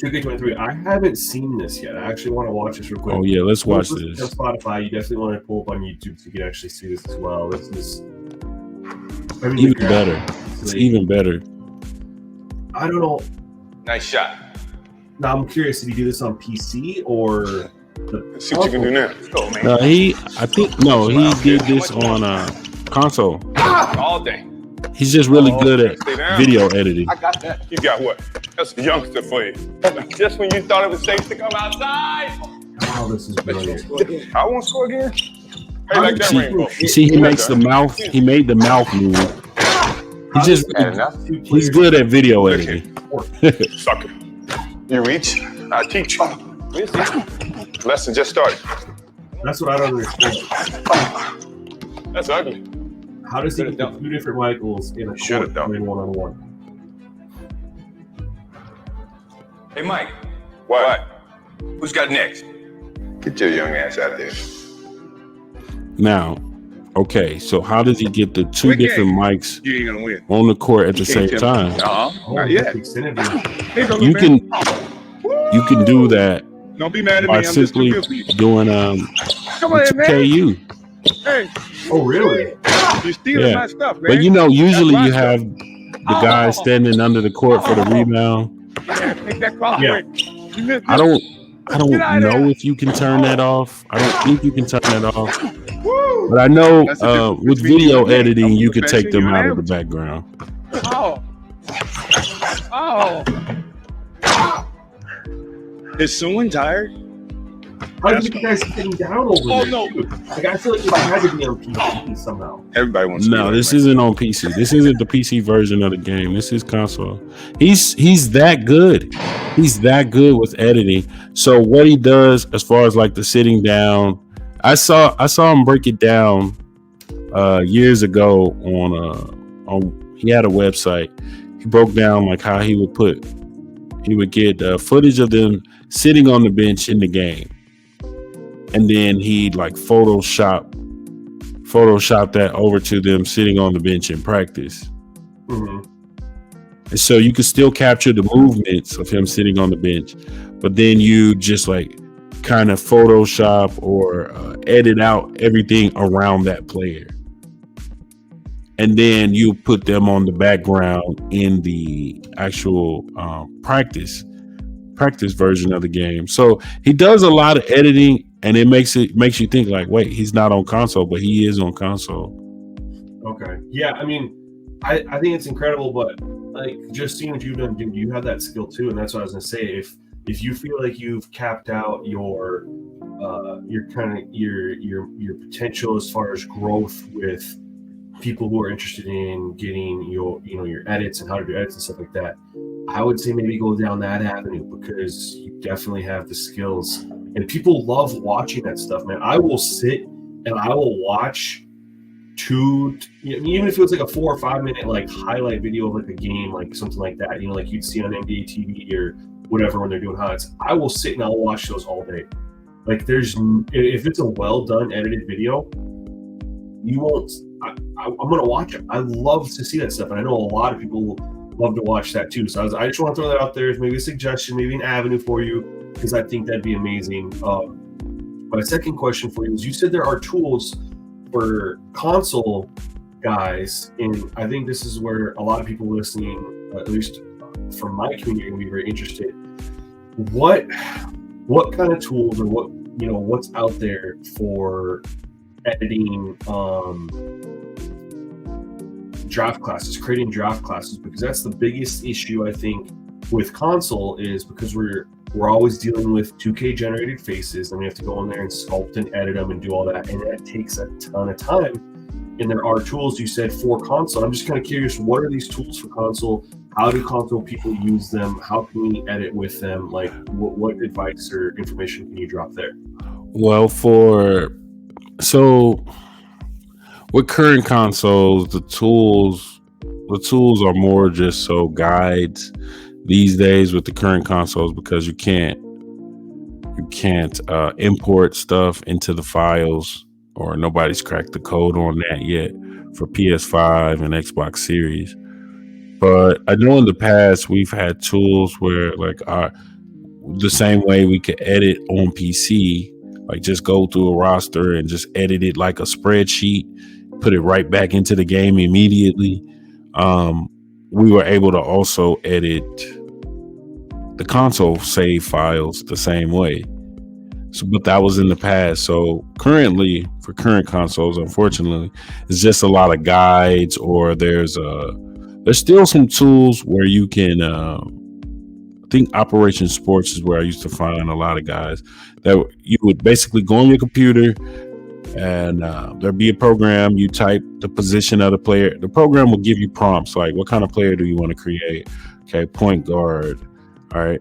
2K23. I haven't seen this yet. I actually want to watch this real quick. Oh yeah, let's watch this. On Spotify, you definitely want to pull up on YouTube so you can actually see this as well. This is even better. It's even better. I don't know. Nice shot. Now I'm curious, did he do this on PC or Let's see what you can do now. Let's go, man. He did this on console. All day. He's just really good at Stay down. video editing. I got that. You got what? That's a youngster for you. Just when you thought it was safe to come outside. Oh, this is brilliant. I won't score again. Hey, like that rainbow. You see, he makes the mouth. He made the mouth move. He's good at video editing. Sucker. You reach. I teach you. Lesson just started. That's what I don't understand. That's ugly. How does he get two different Michaels in a Should have done playing one-on-one? Hey, Mike. What? Who's got next? Get your young ass out there. Now, okay, so how does he get the two different mics You ain't gonna win. on the court at the same time? Not yet. You can do that Don't be mad at by me. I'm just simply too good for you. doing Come on, man. 2KU. Hey, Oh, really? you're stealing Yeah. my stuff, man. But you know, usually That's you my have the guy standing under the court for the rebound. Yeah, take that cross Yeah. away. You missed I it. don't Get out of know there. if you can turn that off. I don't think you can turn that off. Woo. But I know That's the difference with between you video and me. editing, I'm you can take them professional, out you're of the an background. Oh. Is someone tired? How did you guys sitting down over there? no. Like, I feel like it had to be on PC somehow. Everybody wants No, this isn't on PC. This isn't the PC version of the game. This is console. He's that good. He's that good with editing. So what he does as far as like the sitting down, I saw him break it down years ago on he had a website. He broke down like how he would get footage of them sitting on the bench in the game. And then he'd like Photoshop that over to them sitting on the bench in practice. Mm-hmm. And so you could still capture the movements of him sitting on the bench, but then you just like kind of Photoshop or edit out everything around that player. And then you put them on the background in the actual practice version of the game. So he does a lot of editing, and it makes you think like, wait, he's not on console, but he is on console. Okay. Yeah, I mean, I think it's incredible, but like just seeing what you've done, dude, you have that skill too, and that's what I was gonna say. If you feel like you've capped out your kind of your potential as far as growth with people who are interested in getting your edits and how to do edits and stuff like that, I would say maybe go down that avenue, because you definitely have the skills, and people love watching that stuff, man. I will sit and I will watch even if it was like a 4 or 5 minute like highlight video of like a game, like something like that, like you'd see on NBA TV or whatever when they're doing highlights. I will sit and I'll watch those all day. Like if it's a well done edited video, you won't. I'm gonna watch it. I love to see that stuff, and I know a lot of people love to watch that too. So I just want to throw that out there as maybe a suggestion, maybe an avenue for you, because I think that'd be amazing. My second question for you is: you said there are tools for console guys, and I think this is where a lot of people listening, at least from my community, will be very interested. What kind of tools, or what's out there for editing draft classes, creating draft classes? Because that's the biggest issue I think with console, is because we're always dealing with 2K generated faces, and we have to go in there and sculpt and edit them and do all that, and that takes a ton of time. And there are tools, you said, for console. I'm just kind of curious, what are these tools for console? How do console people use them? How can we edit with them? Like, what advice or information can you drop there? Well, with current consoles, the tools are more just so guides these days with the current consoles, because you can't import stuff into the files, or nobody's cracked the code on that yet for PS5 and Xbox Series. But I know in the past we've had tools where like the same way we could edit on PC, like just go through a roster and just edit it like a spreadsheet, put it right back into the game immediately. We were able to also edit the console save files the same way. So, but that was in the past. So currently, for current consoles, unfortunately, it's just a lot of guides, or there's still some tools where you can. I think Operation Sports is where I used to find a lot of guys that you would basically go on your computer, and there'd be a program. You type the position of the player. The program will give you prompts like, what kind of player do you want to create? Okay, point guard. All right.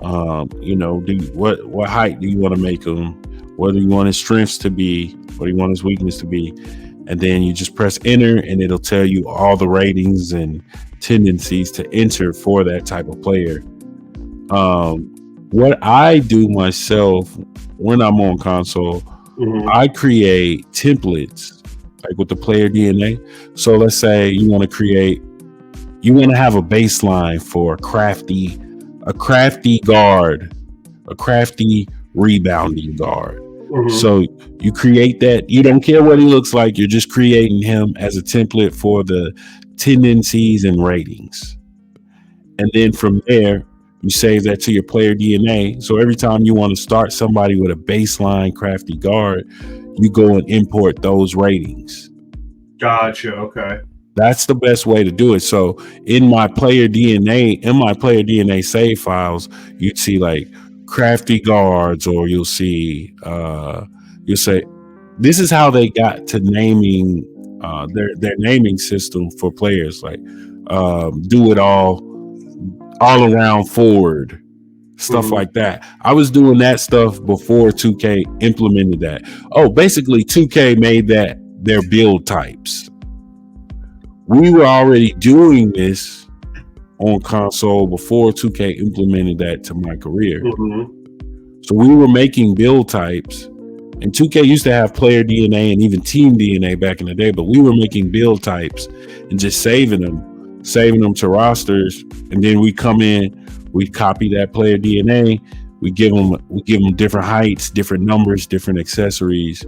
What height do you want to make him? What do you want his strengths to be? What do you want his weakness to be? And then you just press enter, and it'll tell you all the ratings and tendencies to enter for that type of player. What I do myself when I'm on console, I create templates like with the player DNA. So let's say you want to have a baseline for a crafty guard, a crafty rebounding guard. So you create that. You don't care what he looks like. You're just creating him as a template for the tendencies and ratings. And then from there, you save that to your player DNA. So every time you want to start somebody with a baseline crafty guard, you go and import those ratings. Gotcha. Okay. That's the best way to do it. So in my player DNA save files, you'd see like crafty guards, or you'll say this is how they got to naming their naming system for players, like do it all around forward, stuff like that. I was doing that stuff before 2K implemented that. Oh, basically 2K made that their build types. We were already doing this on console before 2K implemented that to my career. So we were making build types, and 2K used to have player DNA and even team DNA back in the day, but we were making build types and just saving them to rosters. And then we come in, we copy that player DNA, we give them different heights, different numbers, different accessories.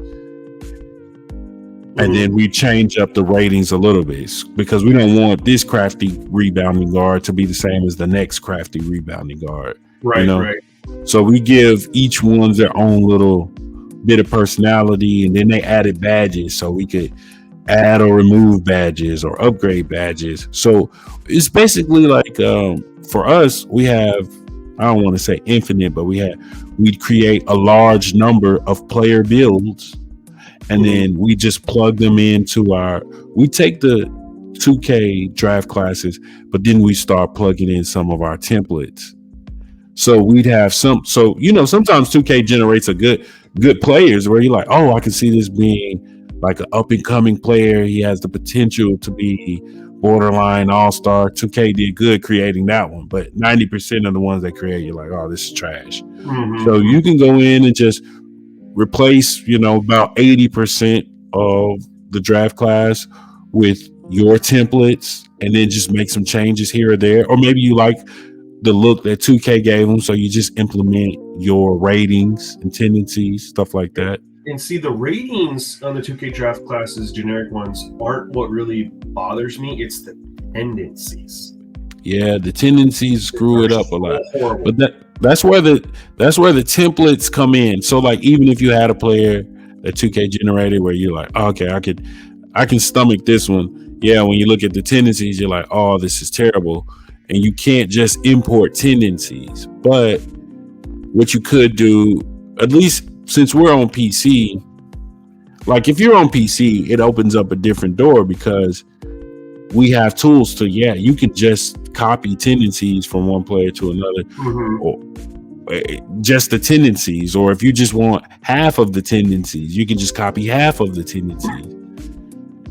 And then we change up the ratings a little bit, because we don't want this crafty rebounding guard to be the same as the next crafty rebounding guard. Right, right. So we give each one their own little bit of personality, and then they added badges, so we could add or remove badges or upgrade badges. So it's basically like for us, we have, I don't want to say infinite, but we'd create a large number of player builds. And then we just plug them into we take the 2K draft classes, but then we start plugging in some of our templates. So we'd have sometimes 2K generates a good players where you're like, oh, I can see this being like an up and coming player. He has the potential to be borderline all-star. 2K did good creating that one, but 90% of the ones they create, you're like, oh, this is trash. So you can go in and just replace, about 80% of the draft class with your templates, and then just make some changes here or there. Or maybe you like the look that 2K gave them, so you just implement your ratings and tendencies, stuff like that. And see, the ratings on the 2K draft classes, generic ones, aren't what really bothers me. It's the tendencies. Yeah, the tendencies screw it up a lot. But that's where the templates come in. So like, even if you had a player that 2K generated where you're like, oh, okay, I can stomach this one. Yeah, when you look at the tendencies, you're like, oh, this is terrible. And you can't just import tendencies. But what you could do, at least since we're on PC, like if you're on PC, it opens up a different door, because we have tools to, you can just copy tendencies from one player to another, or just the tendencies. Or if you just want half of the tendencies, you can just copy half of the tendencies.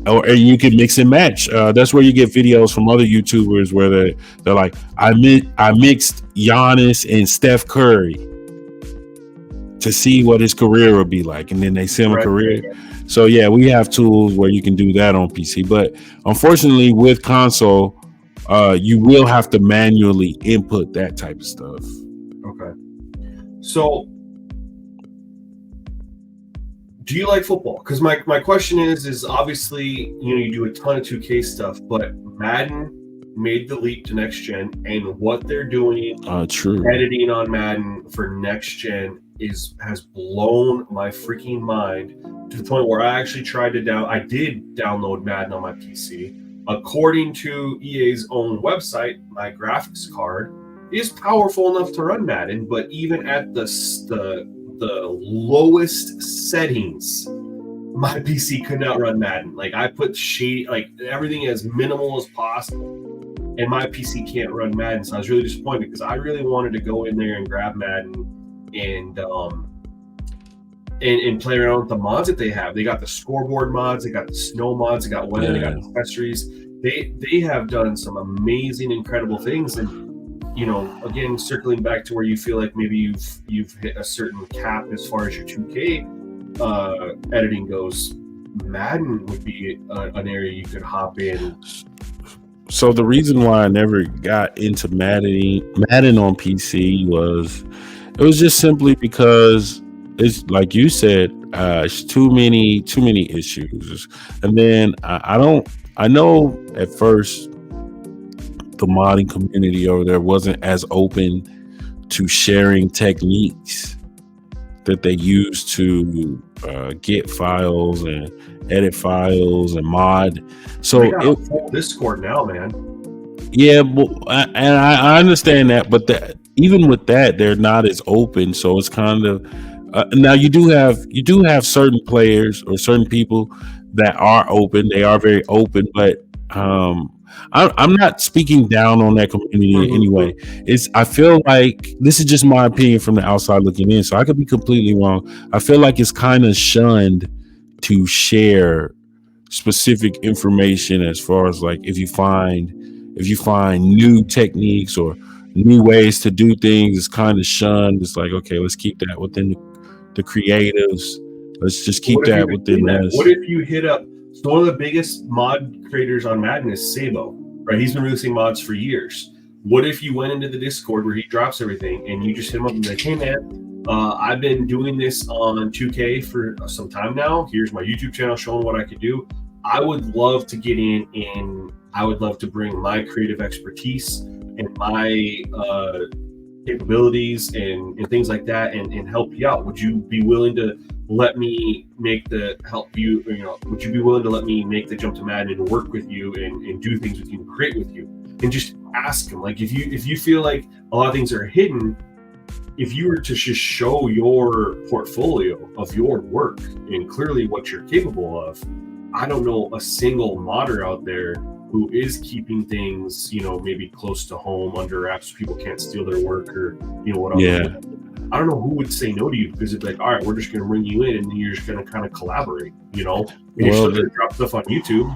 Or you can mix and match. That's where you get videos from other YouTubers where they're like, I mixed Giannis and Steph Curry to see what his career would be like, and then they sim a career. So yeah, we have tools where you can do that on PC, but unfortunately with console, you will have to manually input that type of stuff. Okay. So do you like football? Because my question is obviously, you do a ton of 2K stuff, but Madden made the leap to next gen, and what they're doing editing on Madden for next gen has blown my freaking mind to the point where I actually tried to I did download Madden on my PC. According to EA's own website, my graphics card is powerful enough to run Madden, but even at the lowest settings, my PC could not run Madden. Like I put everything as minimal as possible, and my PC can't run Madden. So I was really disappointed because I really wanted to go in there and grab Madden and play around with the mods that they have. They got the scoreboard mods, they got the snow mods, they got weather, they got accessories. They have done some amazing, incredible things. And again, circling back to where you feel like maybe you've hit a certain cap as far as your 2K editing goes, Madden would be an area you could hop in. So the reason why I never got into Madden on PC was just simply because it's like you said, it's too many issues. And then I know at first the modding community over there wasn't as open to sharing techniques that they use to get files and edit files and mod. So they got a full Discord now, man. Yeah, and I understand that, but even with that, they're not as open. So it's kind of now you do have certain players or certain people that are open. They are very open, but I'm not speaking down on that community anyway. I feel like this is just my opinion from the outside looking in, so I could be completely wrong. I feel like it's kind of shunned to share specific information as far as like if you find new techniques or new ways to do things, it's kind of shunned. It's like, okay, let's keep that within the creatives. Let's just keep that within us. What if you hit up? So one of the biggest mod creators on Madden is Sabo, right? He's been releasing mods for years. What if you went into the Discord where he drops everything and you just hit him up and be like, hey man, I've been doing this on 2K for some time now. Here's my YouTube channel showing what I could do. I would love to get in and I would love to bring my creative expertise and my capabilities and things like that and help you out. Would you be willing to let me would you be willing to let me make the jump to Madden and work with you and do things with you and create with you? And just ask them, like, if you feel like a lot of things are hidden, if you were to just show your portfolio of your work and clearly what you're capable of, I don't know a single modder out there who is keeping things, maybe close to home under wraps so people can't steal their work or, whatever. Yeah. I don't know who would say no to you because it'd be like, all right, we're just going to bring you in and then you're just going to kind of collaborate, and you're still going to drop stuff on YouTube,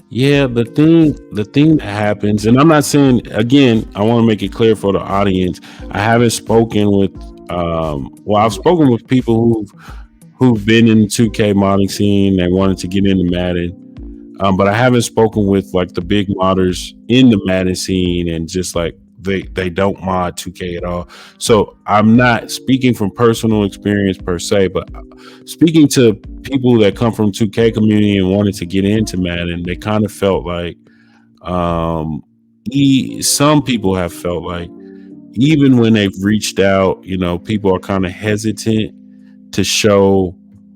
Yeah, the thing that happens, and I'm not saying, again, I want to make it clear for the audience, I haven't spoken with, I've spoken with people who've been in the 2K modding scene. They wanted to get into Madden, but I haven't spoken with like the big modders in the Madden scene, and just like they don't mod 2K at all. So I'm not speaking from personal experience per se, but speaking to people that come from 2K community and wanted to get into Madden, they kind of felt like some people have felt like even when they've reached out, people are kind of hesitant to show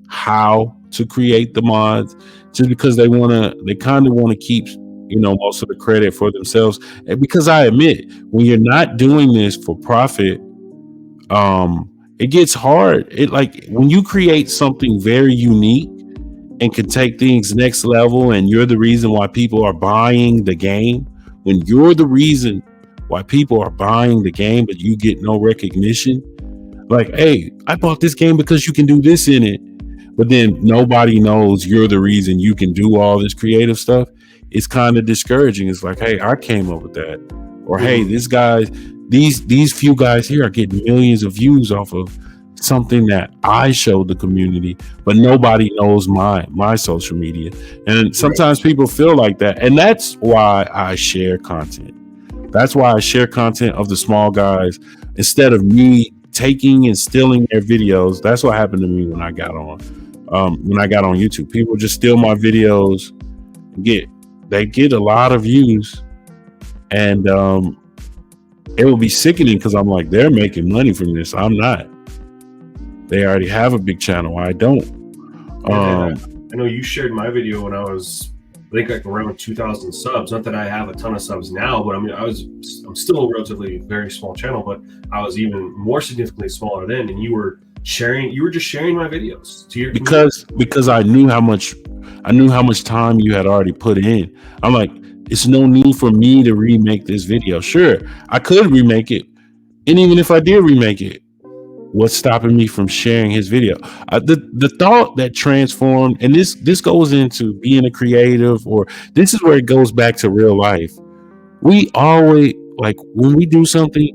how to create the mods just because they kind of want to keep most of the credit for themselves. And because I admit, when you're not doing this for profit, it gets hard. It like when you create something very unique and can take things next level, and you're the reason why people are buying the game, when you're the reason why people are buying the game, but you get no recognition. Like, hey, I bought this game because you can do this in it, but then nobody knows you're the reason you can do all this creative stuff. It's kind of discouraging. It's like, hey, I came up with that. Or, hey, these few guys here are getting millions of views off of something that I showed the community, but nobody knows my social media. And sometimes people feel like that. And that's why I share content. That's why I share content of the small guys instead of me taking and stealing their videos. That's what happened to me when I got on YouTube. People just steal my videos, they get a lot of views, and it will be sickening because I'm like, they're making money from this. I'm not. They already have a big channel. I don't. I know you shared my video when I was, I think, like around 2,000 subs. Not that I have a ton of subs now, but I mean, I'm still a relatively very small channel, but I was even more significantly smaller then. And you were just sharing my videos to your community. Because I knew how much time you had already put in. I'm like, it's no need for me to remake this video. Sure, I could remake it, and even if I did remake it, what's stopping me from sharing his video? The thought that transformed, and this goes into being a creative, or this is where it goes back to real life. We always, like, when we do something,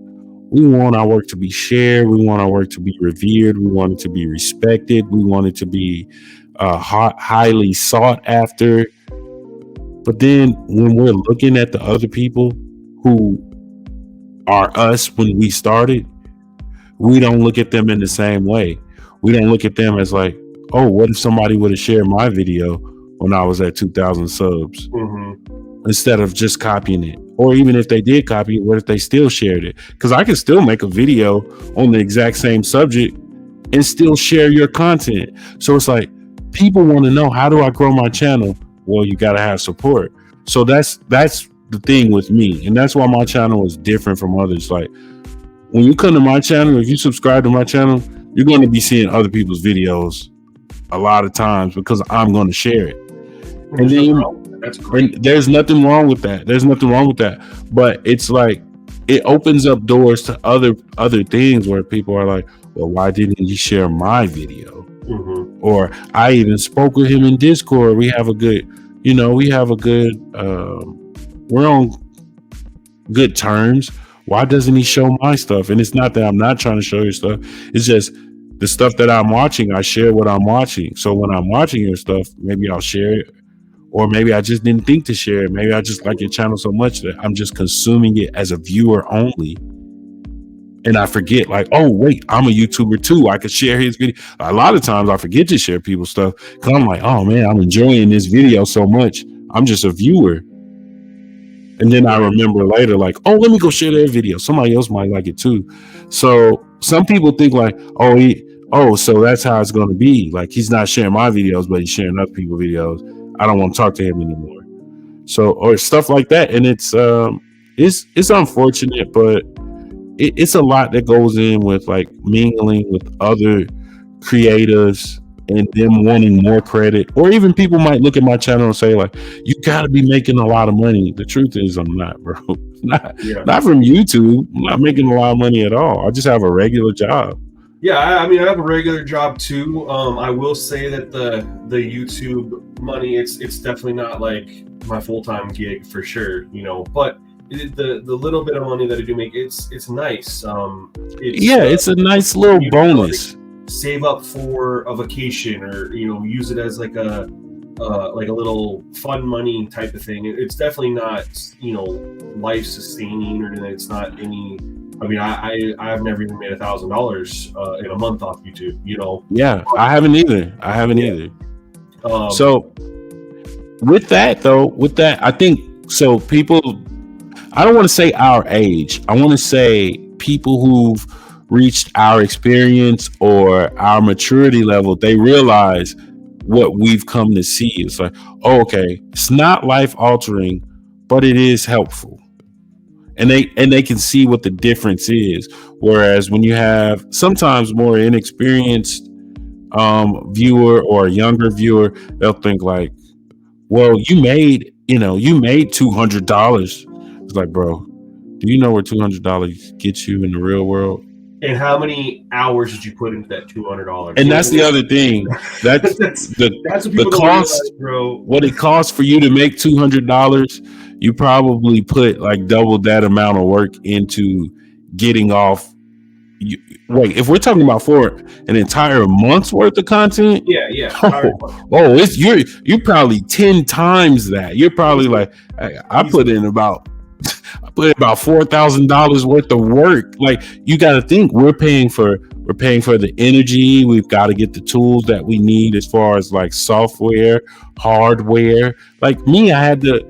we want our work to be shared. We want our work to be revered. We want it to be respected. We want it to be highly sought after. But then when we're looking at the other people who are us when we started, we don't look at them in the same way. We don't look at them as like, oh, what if somebody would have shared my video when I was at 2,000 subs? Instead of just copying it. Or even if they did copy it, what if they still shared it? Because I can still make a video on the exact same subject and still share your content. So it's like, people want to know, how do I grow my channel? Well, you got to have support. So that's the thing with me. And that's why my channel is different from others. Like, when you come to my channel, if you subscribe to my channel, you're going to be seeing other people's videos a lot of times because I'm going to share it. And then, that's great. And there's nothing wrong with that. There's nothing wrong with that. But it's like, it opens up doors to other things where people are like, well, why didn't he share my video? Or I even spoke with him in Discord. We have a good, we're on good terms. Why doesn't he show my stuff? And it's not that I'm not trying to show your stuff. It's just the stuff that I'm watching, I share what I'm watching. So when I'm watching your stuff, maybe I'll share it. Or maybe I just didn't think to share it. Maybe I just like your channel so much that I'm just consuming it as a viewer only. And I forget, like, oh, wait, I'm a YouTuber too. I could share his video. A lot of times I forget to share people's stuff because I'm like, oh man, I'm enjoying this video so much. I'm just a viewer. And then I remember later, like, oh, let me go share their video. Somebody else might like it too. So some people think like, so that's how it's going to be. Like, he's not sharing my videos, but he's sharing other people's videos. I don't want to talk to him anymore. So, or stuff like that. And it's unfortunate, but it's a lot that goes in with like mingling with other creatives and them wanting more credit. Or even people might look at my channel and say like, you got to be making a lot of money. The truth is I'm not, bro. Not from YouTube. I'm not making a lot of money at all. I just have a regular job. Yeah, I mean, I have a regular job too. I will say that the YouTube money, it's definitely not like my full-time gig for sure, but the little bit of money that I do make, it's nice. It's a nice little bonus. Like, save up for a vacation, or use it as like a little fun money type of thing. It's definitely not life sustaining, or it's not any. I mean, I've never even made $1,000 in a month off YouTube. Yeah, I haven't either. So with that, I think so. People, I don't want to say our age. I want to say people who've reached our experience or our maturity level. They realize what we've come to see. It's like, oh, okay, it's not life altering, but it is helpful. And they can see what the difference is. Whereas when you have sometimes more inexperienced viewer or a younger viewer, they'll think like, well, you made $200. It's like, bro, do you know where $200 gets you in the real world? And how many hours did you put into that $200? And that's the other thing. That's the cost, realize, bro. What it costs for you to make $200, you probably put like double that amount of work into getting off. Wait, if we're talking about for an entire month's worth of content, it's you're probably 10 times that. You're probably like, I put in about $4,000 worth of work. Like, you got to think we're paying for the energy. We've got to get the tools that we need as far as like software, hardware. Like me, I had to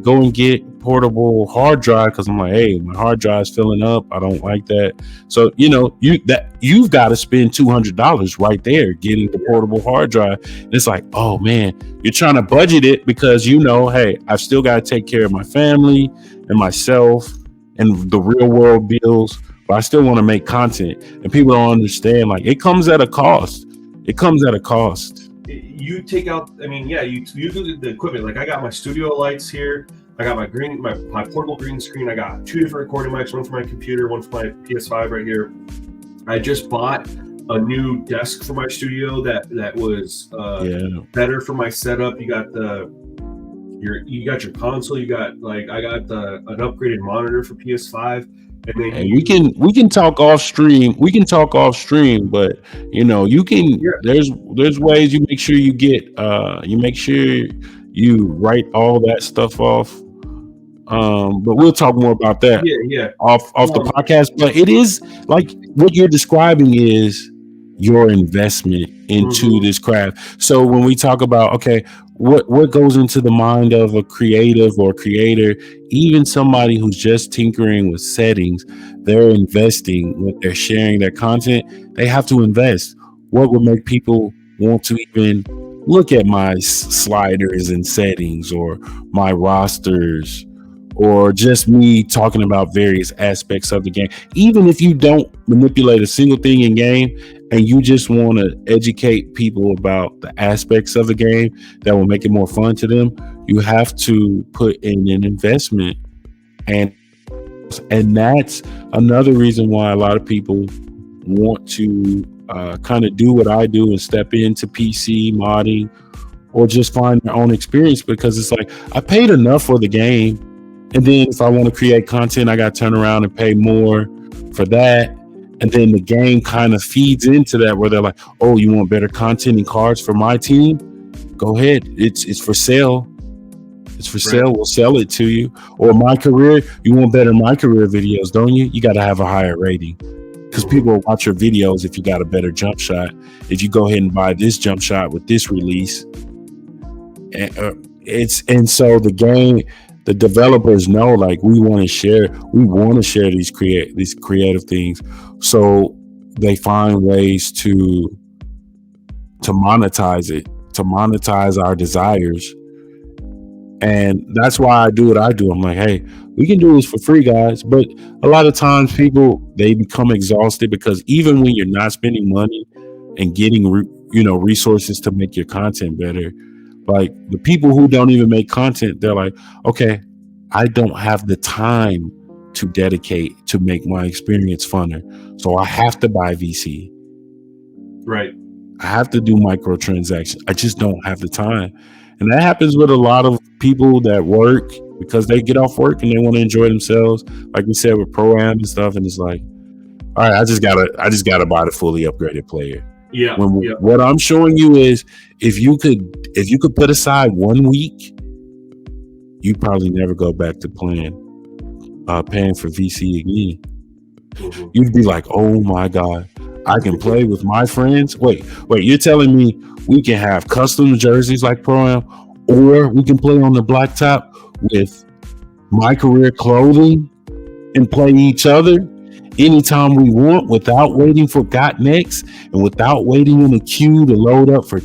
go and get portable hard drive because I'm like, hey, my hard drive's filling up. I don't like that. So you've got to spend $200 right there getting the portable hard drive. And it's like, oh man, you're trying to budget it because hey, I've still got to take care of my family and myself and the real world bills, but I still want to make content. And people don't understand, like, it comes at a cost. It comes at a cost. You take out, you do the equipment. Like, I got my studio lights here. I got my portable green screen. I got 2 different recording mics, one for my computer, one for my PS5 right here. I just bought a new desk for my studio that was better for my setup. You got your console. You got I got an upgraded monitor for PS5. And then we can talk off stream. We can talk off stream, but you can. Yeah. There's ways you make sure you get. You make sure you write all that stuff off. But we'll talk more about that. Yeah. Off the podcast. But it is like what you're describing is your investment into this craft. So when we talk about what goes into the mind of a creative or creator, even somebody who's just tinkering with settings, they're investing when they're sharing their content. They have to invest. What would make people want to even look at my sliders and settings or my rosters or just me talking about various aspects of the game? Even if you don't manipulate a single thing in game and you just want to educate people about the aspects of the game that will make it more fun to them, you have to put in an investment. And that's another reason why a lot of people want to kind of do what I do and step into PC modding or just find their own experience, because it's like, I paid enough for the game, and then if I want to create content, I got to turn around and pay more for that. And then the game kind of feeds into that, where they're like, oh, you want better content and cards for my team? Go ahead. It's for sale. It's for sale. We'll sell it to you. Or my career, you want better my career videos, don't you? You got to have a higher rating, because people will watch your videos if you got a better jump shot. If you go ahead and buy this jump shot with this release, and so the game, the developers know, like, we want to share these creative things, so they find ways to monetize it, to monetize our desires. And that's why I do what I do. I'm like, hey, we can do this for free, guys. But a lot of times people, they become exhausted, because even when you're not spending money and getting resources to make your content better, like, the people who don't even make content, they're like, okay, I don't have the time to dedicate to make my experience funner, so I have to buy VC. Right. I have to do microtransactions. I just don't have the time. And that happens with a lot of people that work, because they get off work and they want to enjoy themselves, like we said, with Pro-Am and stuff. And it's like, all right, I just gotta buy the fully upgraded player. Yeah. What I'm showing you is, if you could put aside 1 week, you probably never go back to paying for VC again. Mm-hmm. You'd be like, oh my God, I can play with my friends. Wait, you're telling me we can have custom jerseys like Pro-Am, or we can play on the blacktop with my career clothing and play each other anytime we want, without waiting for got next and without waiting in a queue to load up for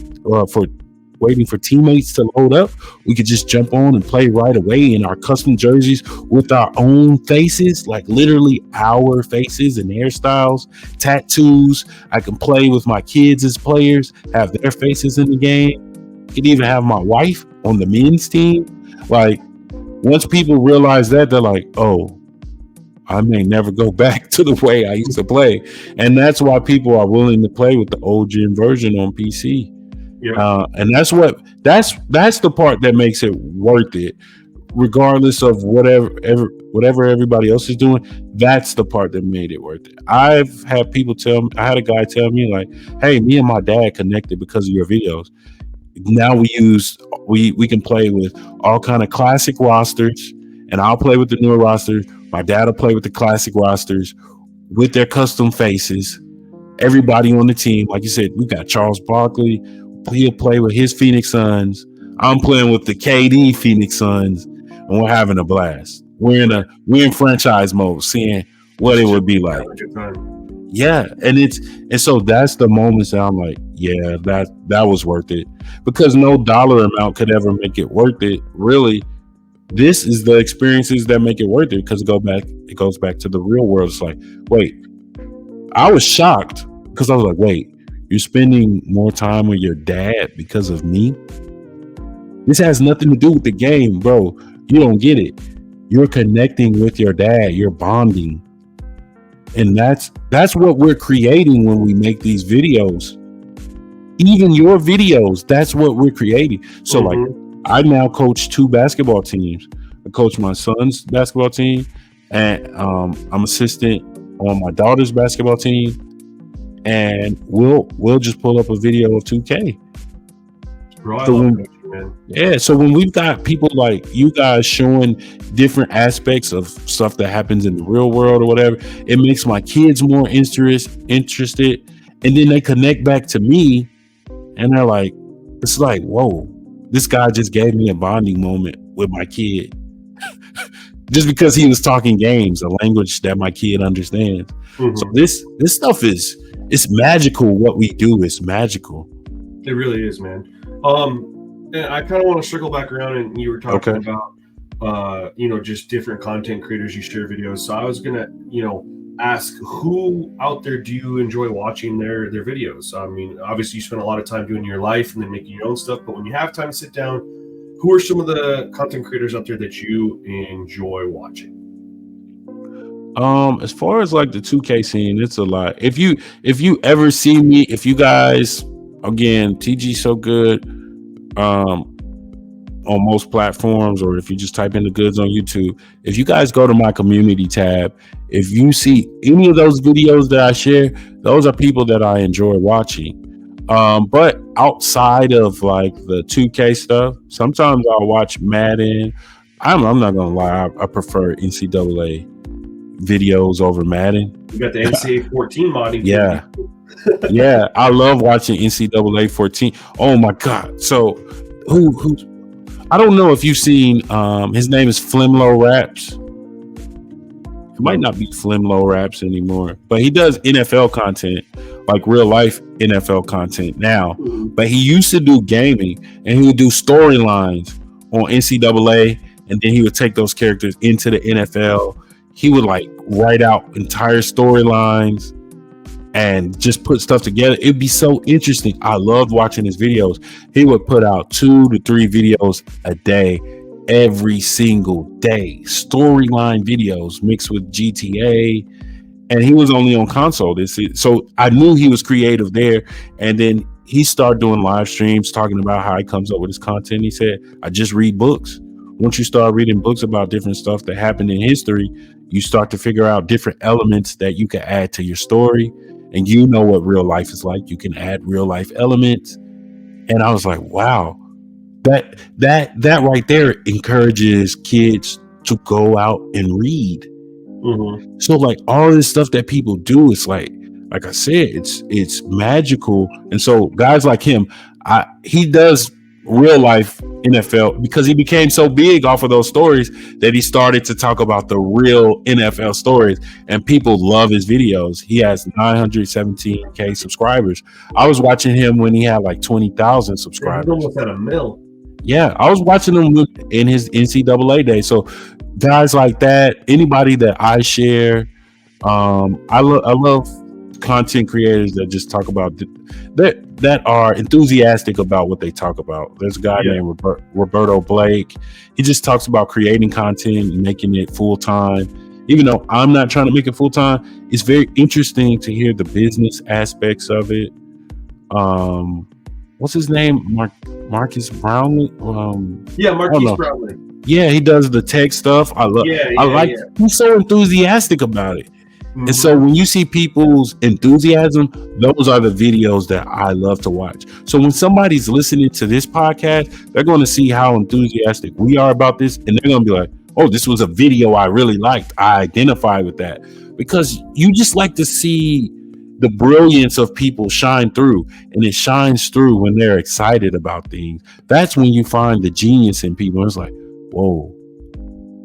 waiting for teammates to load up. We could just jump on and play right away in our custom jerseys with our own faces, like literally our faces and hairstyles, tattoos. I can play with my kids as players, have their faces in the game. I could even have my wife on the men's team. Like, once people realize that, they're like, oh, I may never go back to the way I used to play. And that's why people are willing to play with the old gen version on PC. Yeah. And that's the part that makes it worth it, regardless of whatever everybody else is doing. That's the part that made it worth it. I've had people I had a guy tell me, like, hey, me and my dad connected because of your videos. Now we can play with all kind of classic rosters, and I'll play with the newer rosters. My dad will play with the classic rosters with their custom faces. Everybody on the team, like you said, we got Charles Barkley. He'll play with his Phoenix Suns. I'm playing with the KD Phoenix Suns. and we're having a blast. We're in franchise mode, seeing what it would be like. Yeah, and so that's the moments that I'm like, yeah, that was worth it, because no dollar amount could ever make it worth it. Really, this is the experiences that make it worth it, because it goes back to the real world. It's like, wait, I was shocked because I was like, wait, you're spending more time with your dad because of me? This has nothing to do with the game, bro. You don't get it. You're connecting with your dad. You're bonding. And that's what we're creating when we make these videos. Even your videos, that's what we're creating. So like, I now coach 2 basketball teams. I coach my son's basketball team, and I'm assistant on my daughter's basketball team. And we'll just pull up a video of 2K. Bro, I love coaching, man. Yeah, so when we've got people like you guys showing different aspects of stuff that happens in the real world or whatever, it makes my kids more interested, and then they connect back to me, and they're like, it's like, whoa, this guy just gave me a bonding moment with my kid. Just because he was talking games, a language that my kid understands. So this stuff it's magical. What we do is magical. It really is, man. And I kind of want to circle back around, and you were talking about, just different content creators you share videos. So I was gonna, ask, who out there do you enjoy watching their videos? I mean, obviously you spend a lot of time doing your life and then making your own stuff, but when you have time to sit down, who are some of the content creators out there that you enjoy watching? As far as like the 2K scene, it's a lot. If you ever see me, if you guys, again, TGsoGOOD, on most platforms, or if you just type in the goods on YouTube, if you guys go to my community tab, if you see any of those videos that I share, those are people that I enjoy watching. But outside of like the 2K stuff, sometimes I'll watch Madden. I'm not gonna lie, I prefer NCAA videos over Madden. You got the NCAA 14 modding. Yeah. Yeah, I love watching NCAA 14. Oh my god. So who I don't know if you've seen his name is Flimlo Raps. It might not be Flimlo Raps anymore, but he does NFL content, like real life NFL content now. But he used to do gaming, and he would do storylines on NCAA, and then he would take those characters into the NFL. He would like write out entire storylines and just put stuff together. It'd be so interesting. I loved watching his videos. He would put out 2 to 3 videos a day, every single day. Storyline videos mixed with GTA. And he was only on console. So I knew he was creative there. And then he started doing live streams talking about how he comes up with his content. He said, I just read books. Once you start reading books about different stuff that happened in history, you start to figure out different elements that you can add to your story. And you know what real life is like. You can add real life elements. And I was like, wow, that right there encourages kids to go out and read. So like all this stuff that people do, it's like I said, it's magical. And so guys like him, he does real life NFL because he became so big off of those stories that he started to talk about the real NFL stories, and people love his videos. He has 917K subscribers. I was watching him when he had like 20,000 subscribers. Almost at a mil. Yeah, I was watching him in his NCAA days. So guys like that, anybody that I share, I love content creators that just talk about that are enthusiastic about what they talk about. There's a guy named Roberto Blake. He just talks about creating content and making it full time. Even though I'm not trying to make it full time, it's very interesting to hear the business aspects of it. What's his name? Marcus Brownlee. Marquise Brownlee. Yeah, he does the tech stuff. I love. He's so enthusiastic about it. And so when you see people's enthusiasm, those are the videos that I love to watch. So when somebody's listening to this podcast, they're going to see how enthusiastic we are about this. And they're going to be like, oh, this was a video I really liked. I identify with that. Because you just like to see the brilliance of people shine through. And it shines through when they're excited about things. That's when you find the genius in people. It's like, whoa,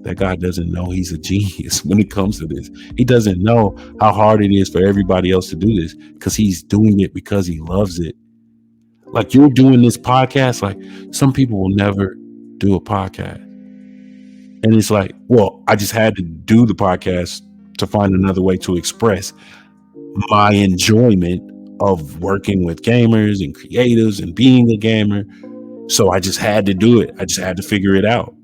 that guy doesn't know he's a genius when it comes to this. He doesn't know how hard it is for everybody else to do this because he's doing it because he loves it. Like you're doing this podcast, like some people will never do a podcast. And it's like, well, I just had to do the podcast to find another way to express my enjoyment of working with gamers and creatives and being a gamer. So I just had to do it. I just had to figure it out.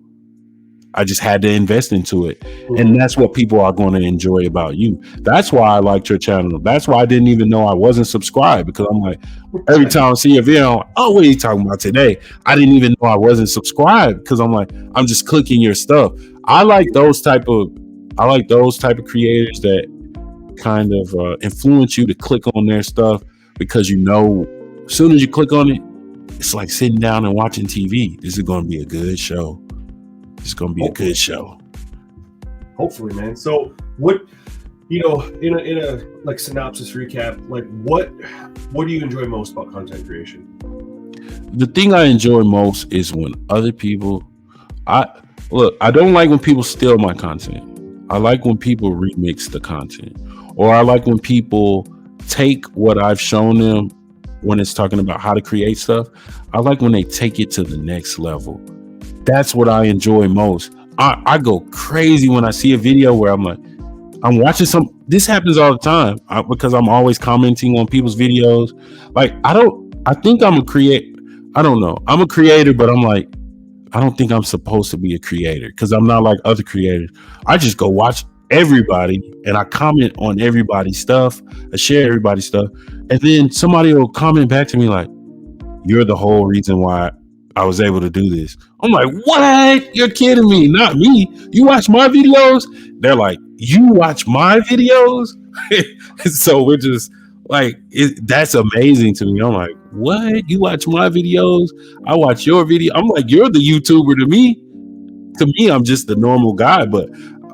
I just had to invest into it. And that's what people are going to enjoy about you. That's why I liked your channel. That's why I didn't even know I wasn't subscribed, because I'm like, every time I see a video, I'm like, oh, what are you talking about today? I didn't even know I wasn't subscribed because I'm like, I'm just clicking your stuff. I like those type of creators that kind of influence you to click on their stuff, because you know, as soon as you click on it, it's like sitting down and watching TV. This is going to be a good show. It's going to be a good show. Hopefully, man. So what, in a like synopsis recap, like what do you enjoy most about content creation? The thing I enjoy most is when other people, I don't like when people steal my content. I like when people remix the content, or I like when people take what I've shown them when it's talking about how to create stuff. I like when they take it to the next level. That's what I enjoy most. I go crazy when I see a video where I'm like, I'm watching this happens all the time because I'm always commenting on people's videos. Like, I think I'm a creator. I don't know. I'm a creator, but I'm like, I don't think I'm supposed to be a creator because I'm not like other creators. I just go watch everybody and I comment on everybody's stuff. I share everybody's stuff. And then somebody will comment back to me like, you're the whole reason why I was able to do this. I'm like, what? You're kidding me. Not me. You watch my videos? They're like, you watch my videos? So we're just like, that's amazing to me. I'm like, what? You watch my videos? I watch your video. I'm like, you're the YouTuber to me. To me, I'm just the normal guy. But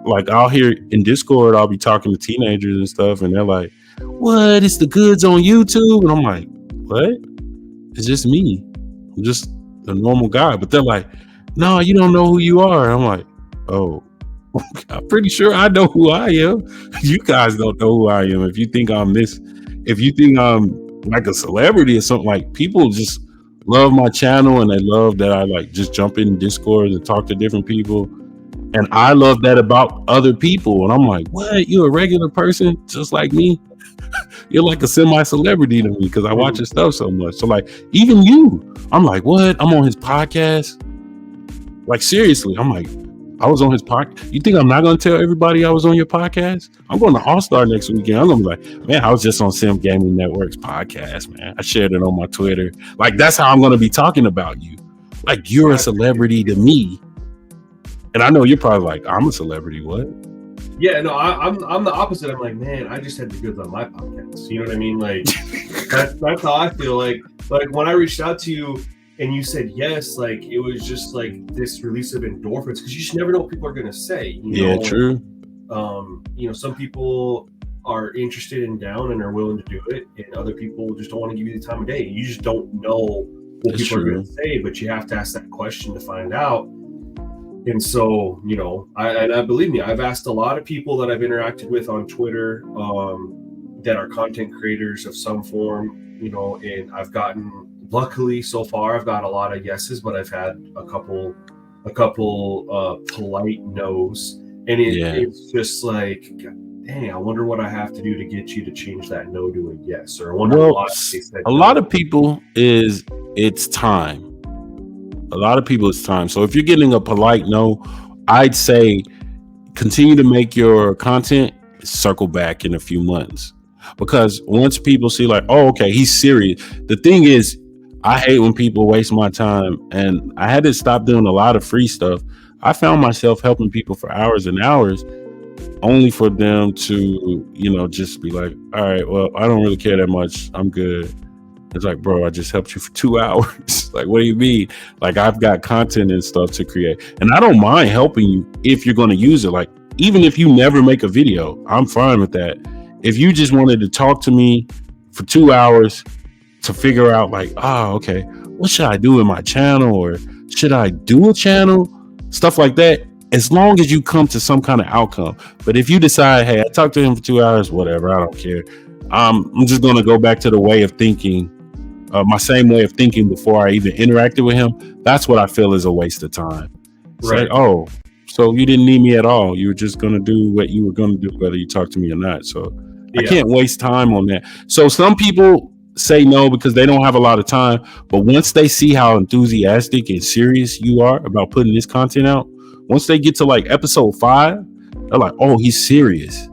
like, I'll hear in Discord, I'll be talking to teenagers and stuff, and they're like, what? It's the goods on YouTube? And I'm like, what? It's just me. I'm just a normal guy. But they're like, no, you don't know who you are. I'm like, oh, I'm pretty sure I know who I am. You guys don't know who I am. If you think I'm like a celebrity or something, like, people just love my channel and they love that I like just jump in Discord and talk to different people. And I love that about other people. And I'm like, what? You a regular person just like me? You're like a semi-celebrity to me because I watch your stuff so much. So like, even you, I'm like, what? I'm on his podcast? Like, seriously, I'm like, I was on his podcast. You think I'm not going to tell everybody I was on your podcast? I'm going to All-Star next weekend. I'm going to be like, man, I was just on Simgamingnetwork's podcast, man. I shared it on my Twitter. Like, that's how I'm going to be talking about you. Like, you're a celebrity to me. And I know you're probably like, I'm a celebrity. What? Yeah, no, I'm the opposite. I'm like, man, I just had the goods on my podcast. You know what I mean? Like, that's how I feel. Like when I reached out to you and you said yes, like, it was just like this release of endorphins, because you just never know what people are gonna say. Yeah, true. Some people are interested and down and are willing to do it, and other people just don't want to give you the time of day. You just don't know what people are gonna say, but you have to ask that question to find out. And so, I believe me, I've asked a lot of people that I've interacted with on Twitter that are content creators of some form, and I've gotten, luckily so far, I've got a lot of yeses, but I've had a couple polite no's. And it's just like, dang, I wonder what I have to do to get you to change that no to a yes. Or I wonder why they said a lot of people it's time. A lot of people, it's time. So if you're getting a polite no, I'd say continue to make your content, circle back in a few months. Because once people see like, oh, okay, he's serious. The thing is, I hate when people waste my time, and I had to stop doing a lot of free stuff. I found myself helping people for hours and hours, only for them to, just be like, all right, well, I don't really care that much. I'm good. It's like, bro, I just helped you for 2 hours. Like, what do you mean? Like, I've got content and stuff to create. And I don't mind helping you if you're going to use it. Like, even if you never make a video, I'm fine with that. If you just wanted to talk to me for 2 hours to figure out like, okay, what should I do in my channel? Or should I do a channel? Stuff like that. as long as you come to some kind of outcome. But if you decide, hey, I talked to him for 2 hours, whatever, I don't care. I'm just going to go back to the way of thinking, my same way of thinking before I even interacted with him. That's what I feel is a waste of time. It's Right. like, oh, so you didn't need me at all. You were just going to do what you were going to do, whether you talk to me or not. So I can't waste time on that. So some people say no because they don't have a lot of time. But once they see how enthusiastic and serious you are about putting this content out, once they get to like episode 5, they're like, oh, he's serious.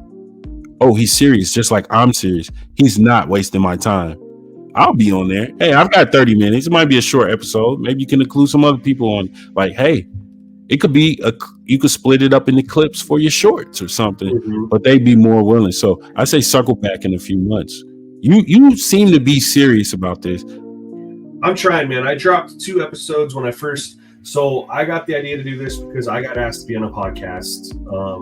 Oh, he's serious, just like I'm serious. He's not wasting my time. I'll be on there. Hey, I've got 30 minutes. It might be a short episode. Maybe you can include some other people on. Like, hey, it could be you could split it up into clips for your shorts or something, but they'd be more willing. So I say circle back in a few months. You seem to be serious about this. I'm trying, man. I dropped 2 episodes when I first. So I got the idea to do this because I got asked to be on a podcast.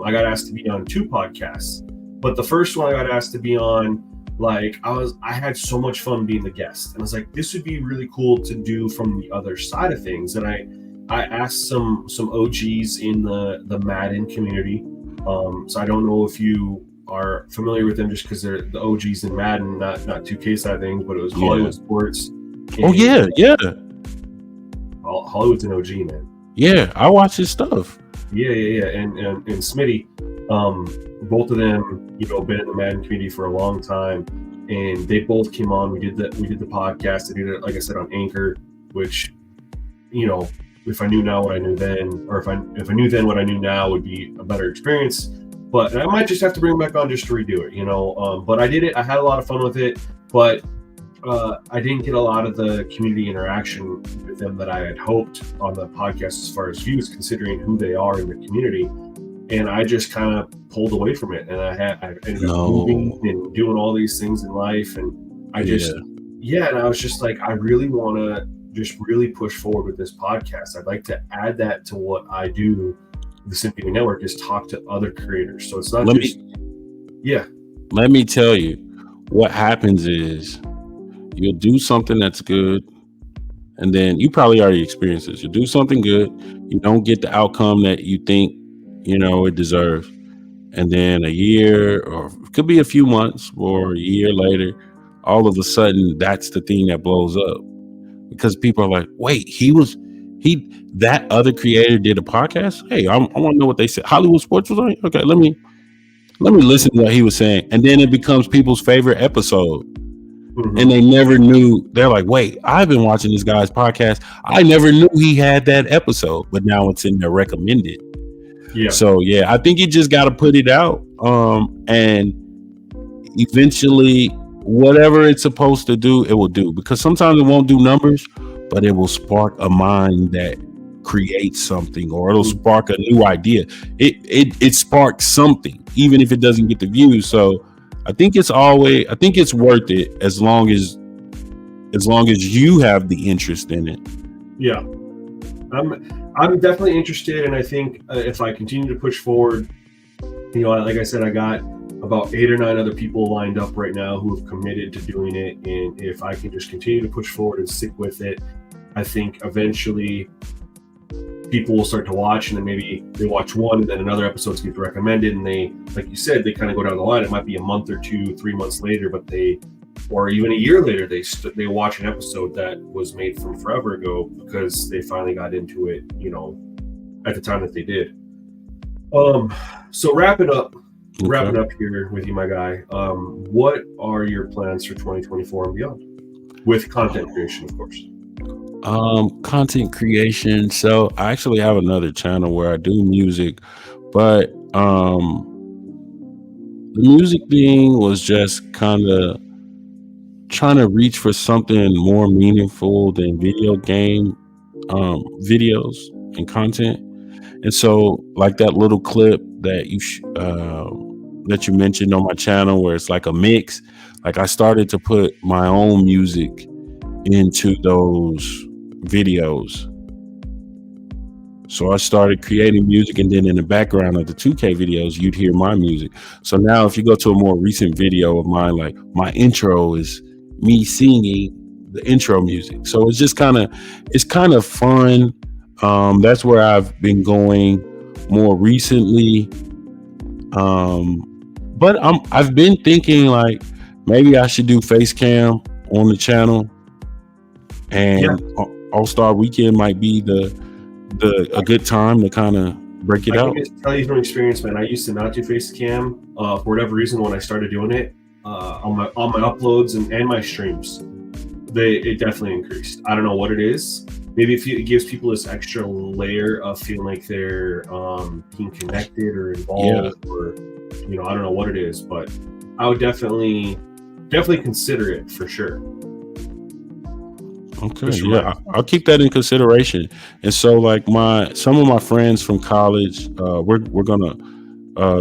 I got asked to be on 2 podcasts, but the first one I got asked to be on, like I had so much fun being the guest, and I was like, this would be really cool to do from the other side of things. And I asked some OGs in the Madden community. So I don't know if you are familiar with them, just because they're the OGs in Madden, not 2K side of things, but it was Hollywood Sports. Oh yeah. Hollywood's an OG, man. Yeah, I watch his stuff. Yeah. And Smitty, both of them, been in the Madden community for a long time, and they both came on. We did the podcast. I did it, like I said, on Anchor, which, if I knew now what I knew then, or if I knew then what I knew now, would be a better experience. But I might just have to bring them back on just to redo it, But I did it. I had a lot of fun with it, but I didn't get a lot of the community interaction with them that I had hoped on the podcast as far as views, considering who they are in the community. And I just kind of pulled away from it. And I ended up moving and doing all these things in life. And I just, and I was just like, I really want to just really push forward with this podcast. I'd like to add that to what I do. The Simgamingnetwork is talk to other creators. So it's not Let me tell you, what happens is you'll do something that's good, and then you probably already experienced this. You do something good, you don't get the outcome that you think it deserves, and then a year, or it could be a few months or a year later, all of a sudden that's the thing that blows up, because people are like, wait, that other creator did a podcast. Hey, I want to know what they said. Hollywood Sports was on. Okay, let me listen to what he was saying, and then it becomes people's favorite episode. And they never knew. They're like, wait, I've been watching this guy's podcast. I never knew he had that episode, but now it's in there recommended. Yeah. So I think you just got to put it out, and eventually, whatever it's supposed to do, it will do. Because sometimes it won't do numbers, but it will spark a mind that creates something, or it'll spark a new idea. It sparks something, even if it doesn't get the views. So I think it's worth it as long as you have the interest in it. Yeah, I'm definitely interested, and I think if I continue to push forward, like I said, I got about 8 or 9 other people lined up right now who have committed to doing it, and if I can just continue to push forward and stick with it, I think eventually people will start to watch, and then maybe they watch one, and then another episode gets recommended, and they, like you said, they kind of go down the line. It might be a month or 2, 3 months later, but or even a year later, they watch an episode that was made from forever ago because they finally got into it, at the time that they did. So wrapping up here with you, my guy. What are your plans for 2024 and beyond, with content creation, of course? Content creation. So I actually have another channel where I do music, but the music thing was just kind of trying to reach for something more meaningful than video game videos and content. And so, like that little clip that you mentioned on my channel, where it's like a mix, like I started to put my own music into those videos. So I started creating music, and then in the background of the 2K videos, you'd hear my music. So now if you go to a more recent video of mine, like my intro is me singing the intro music. So it's just kind of fun. That's where I've been going. more recently. But I've been thinking like maybe I should do face cam on the channel, and All-Star Weekend might be a good time to kind of break it out. I can tell you from experience, man. I used to not do face cam for whatever reason. When I started doing it on my uploads and my streams, it definitely increased. I don't know what it is. Maybe it gives people this extra layer of feeling like they're being connected or involved, or I don't know what it is, but I would definitely consider it for sure. Okay, yeah, I'll keep that in consideration. And so, like some of my friends from college, we're gonna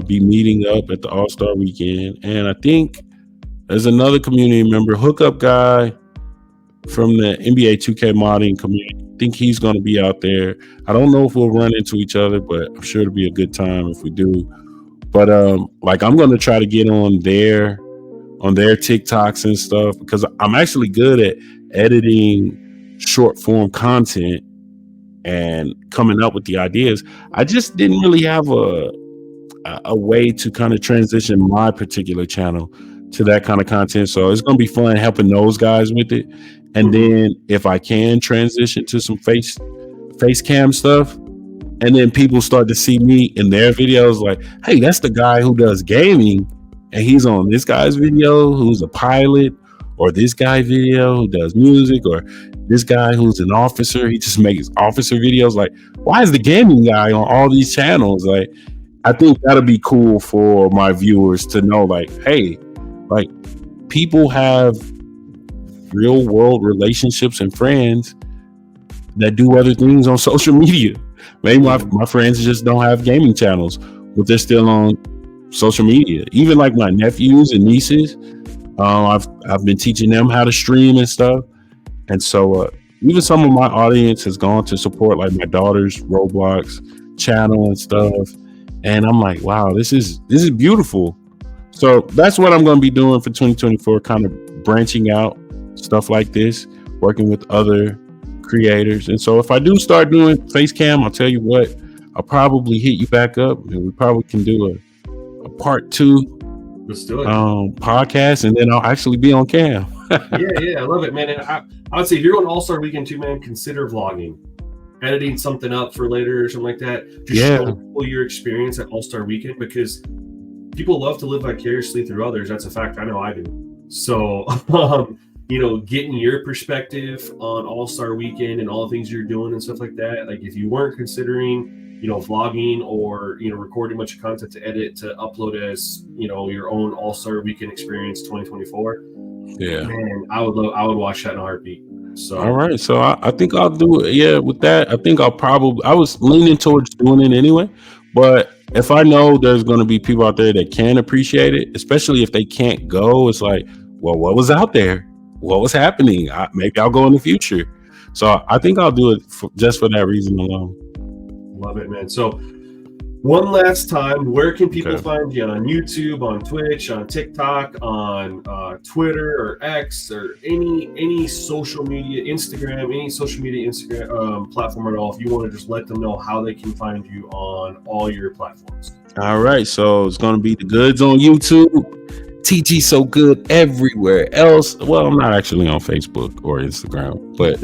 be meeting up at the All-Star Weekend, and I think there's another community member, hookup guy from the NBA 2K modding community. I think he's gonna be out there. I don't know if we'll run into each other, but I'm sure it'll be a good time if we do. But like I'm gonna try to get on their TikToks and stuff, because I'm actually good at editing short form content and coming up with the ideas. I just didn't really have a way to kind of transition my particular channel to that kind of content. So it's going to be fun helping those guys with it. And then if I can transition to some face cam stuff, and then people start to see me in their videos like, hey, that's the guy who does gaming, and he's on this guy's video who's a pilot, or this guy video who does music, or this guy who's an officer, he just makes officer videos. Like, why is the gaming guy on all these channels? Like, I think that'll be cool for my viewers to know, like, hey, like people have real world relationships and friends that do other things on social media. Maybe my friends just don't have gaming channels, but they're still on social media. Even like my nephews and nieces, I've been teaching them how to stream and stuff. And so even some of my audience has gone to support like my daughter's Roblox channel and stuff. And I'm like, wow, this is beautiful. So that's what I'm going to be doing for 2024, kind of branching out stuff like this, working with other creators. And so if I do start doing face cam, I'll tell you what, I'll probably hit you back up, and we probably can do a part 2. Let's do it. Podcast, and then I'll actually be on cam. yeah, I love it, man. And I would say if you're on All-Star Weekend too, man, consider vlogging, editing something up for later or something like that. Just show people your experience at All-Star Weekend, because people love to live vicariously through others. That's a fact. I know I do. So, getting your perspective on All-Star Weekend and all the things you're doing and stuff like that. Like if you weren't considering, vlogging or, recording a bunch of content to edit to upload as, your own All-Star Weekend experience 2024. Yeah. Man, I would watch that in a heartbeat. So all right. So I think I'll do it. Yeah, with that, I think I was leaning towards doing it anyway. But if I know there's going to be people out there that can appreciate it, especially if they can't go, it's like, well, what was out there? What was happening? Maybe I'll go in the future. So I think I'll do it just for that reason alone. Love it, man. So one last time, where can people find you? On YouTube, on Twitch, on TikTok, on Twitter or X, or any social media, Instagram, any social media platform at all, if you want to just let them know how they can find you on all your platforms. All right. So it's going to be the goods on YouTube, TGsoGOOD everywhere else. Well, I'm not actually on Facebook or Instagram, but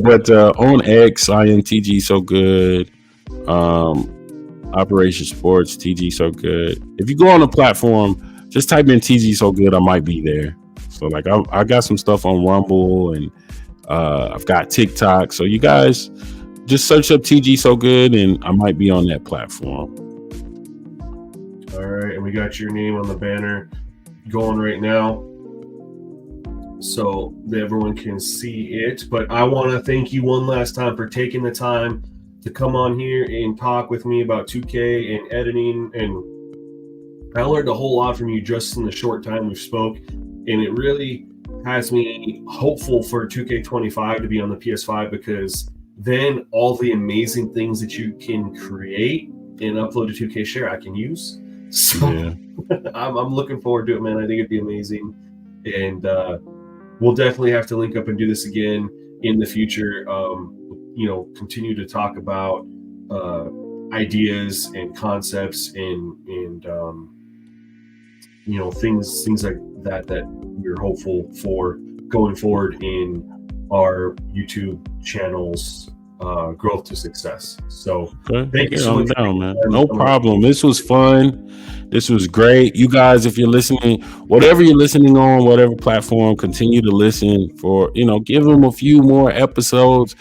but on X, I am TGsoGOOD. Operation Sports, TGsoGOOD. If you go on the platform, just type in TGsoGOOD, I might be there. So like I got some stuff on Rumble, and I've got TikTok. So you guys just search up TGsoGOOD, and I might be on that platform. All right, and we got your name on the banner going right now, so that everyone can see it. But I want to thank you one last time for taking the time to come on here and talk with me about 2K and editing. And I learned a whole lot from you just in the short time we spoke, and it really has me hopeful for 2K25 to be on the PS5, because then all the amazing things that you can create and upload to 2K Share I can use. So yeah. I'm looking forward to it, man. I think it'd be amazing, and we'll definitely have to link up and do this again in the future. Continue to talk about ideas and concepts and things like that we're hopeful for going forward in our YouTube channel's growth to success. So thank you so much. Down, man. No problem. This was fun. This was great. You guys, if you're listening, whatever you're listening on, whatever platform, continue to listen for, give them a few more episodes.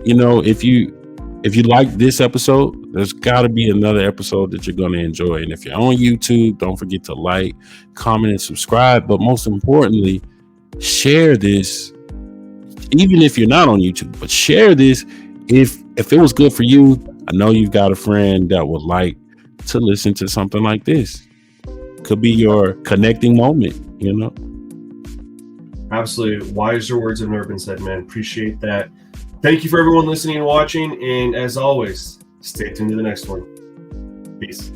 If you like this episode, there's got to be another episode that you're going to enjoy. And if you're on YouTube, don't forget to like, comment, and subscribe. But most importantly, share this. Even if you're not on YouTube, but share this. If it was good for you, I know you've got a friend that would like to listen to something like this. Could be your connecting moment, Absolutely. Wiser words have never been said, man. Appreciate that. Thank you for everyone listening and watching. And as always, stay tuned to the next one. Peace.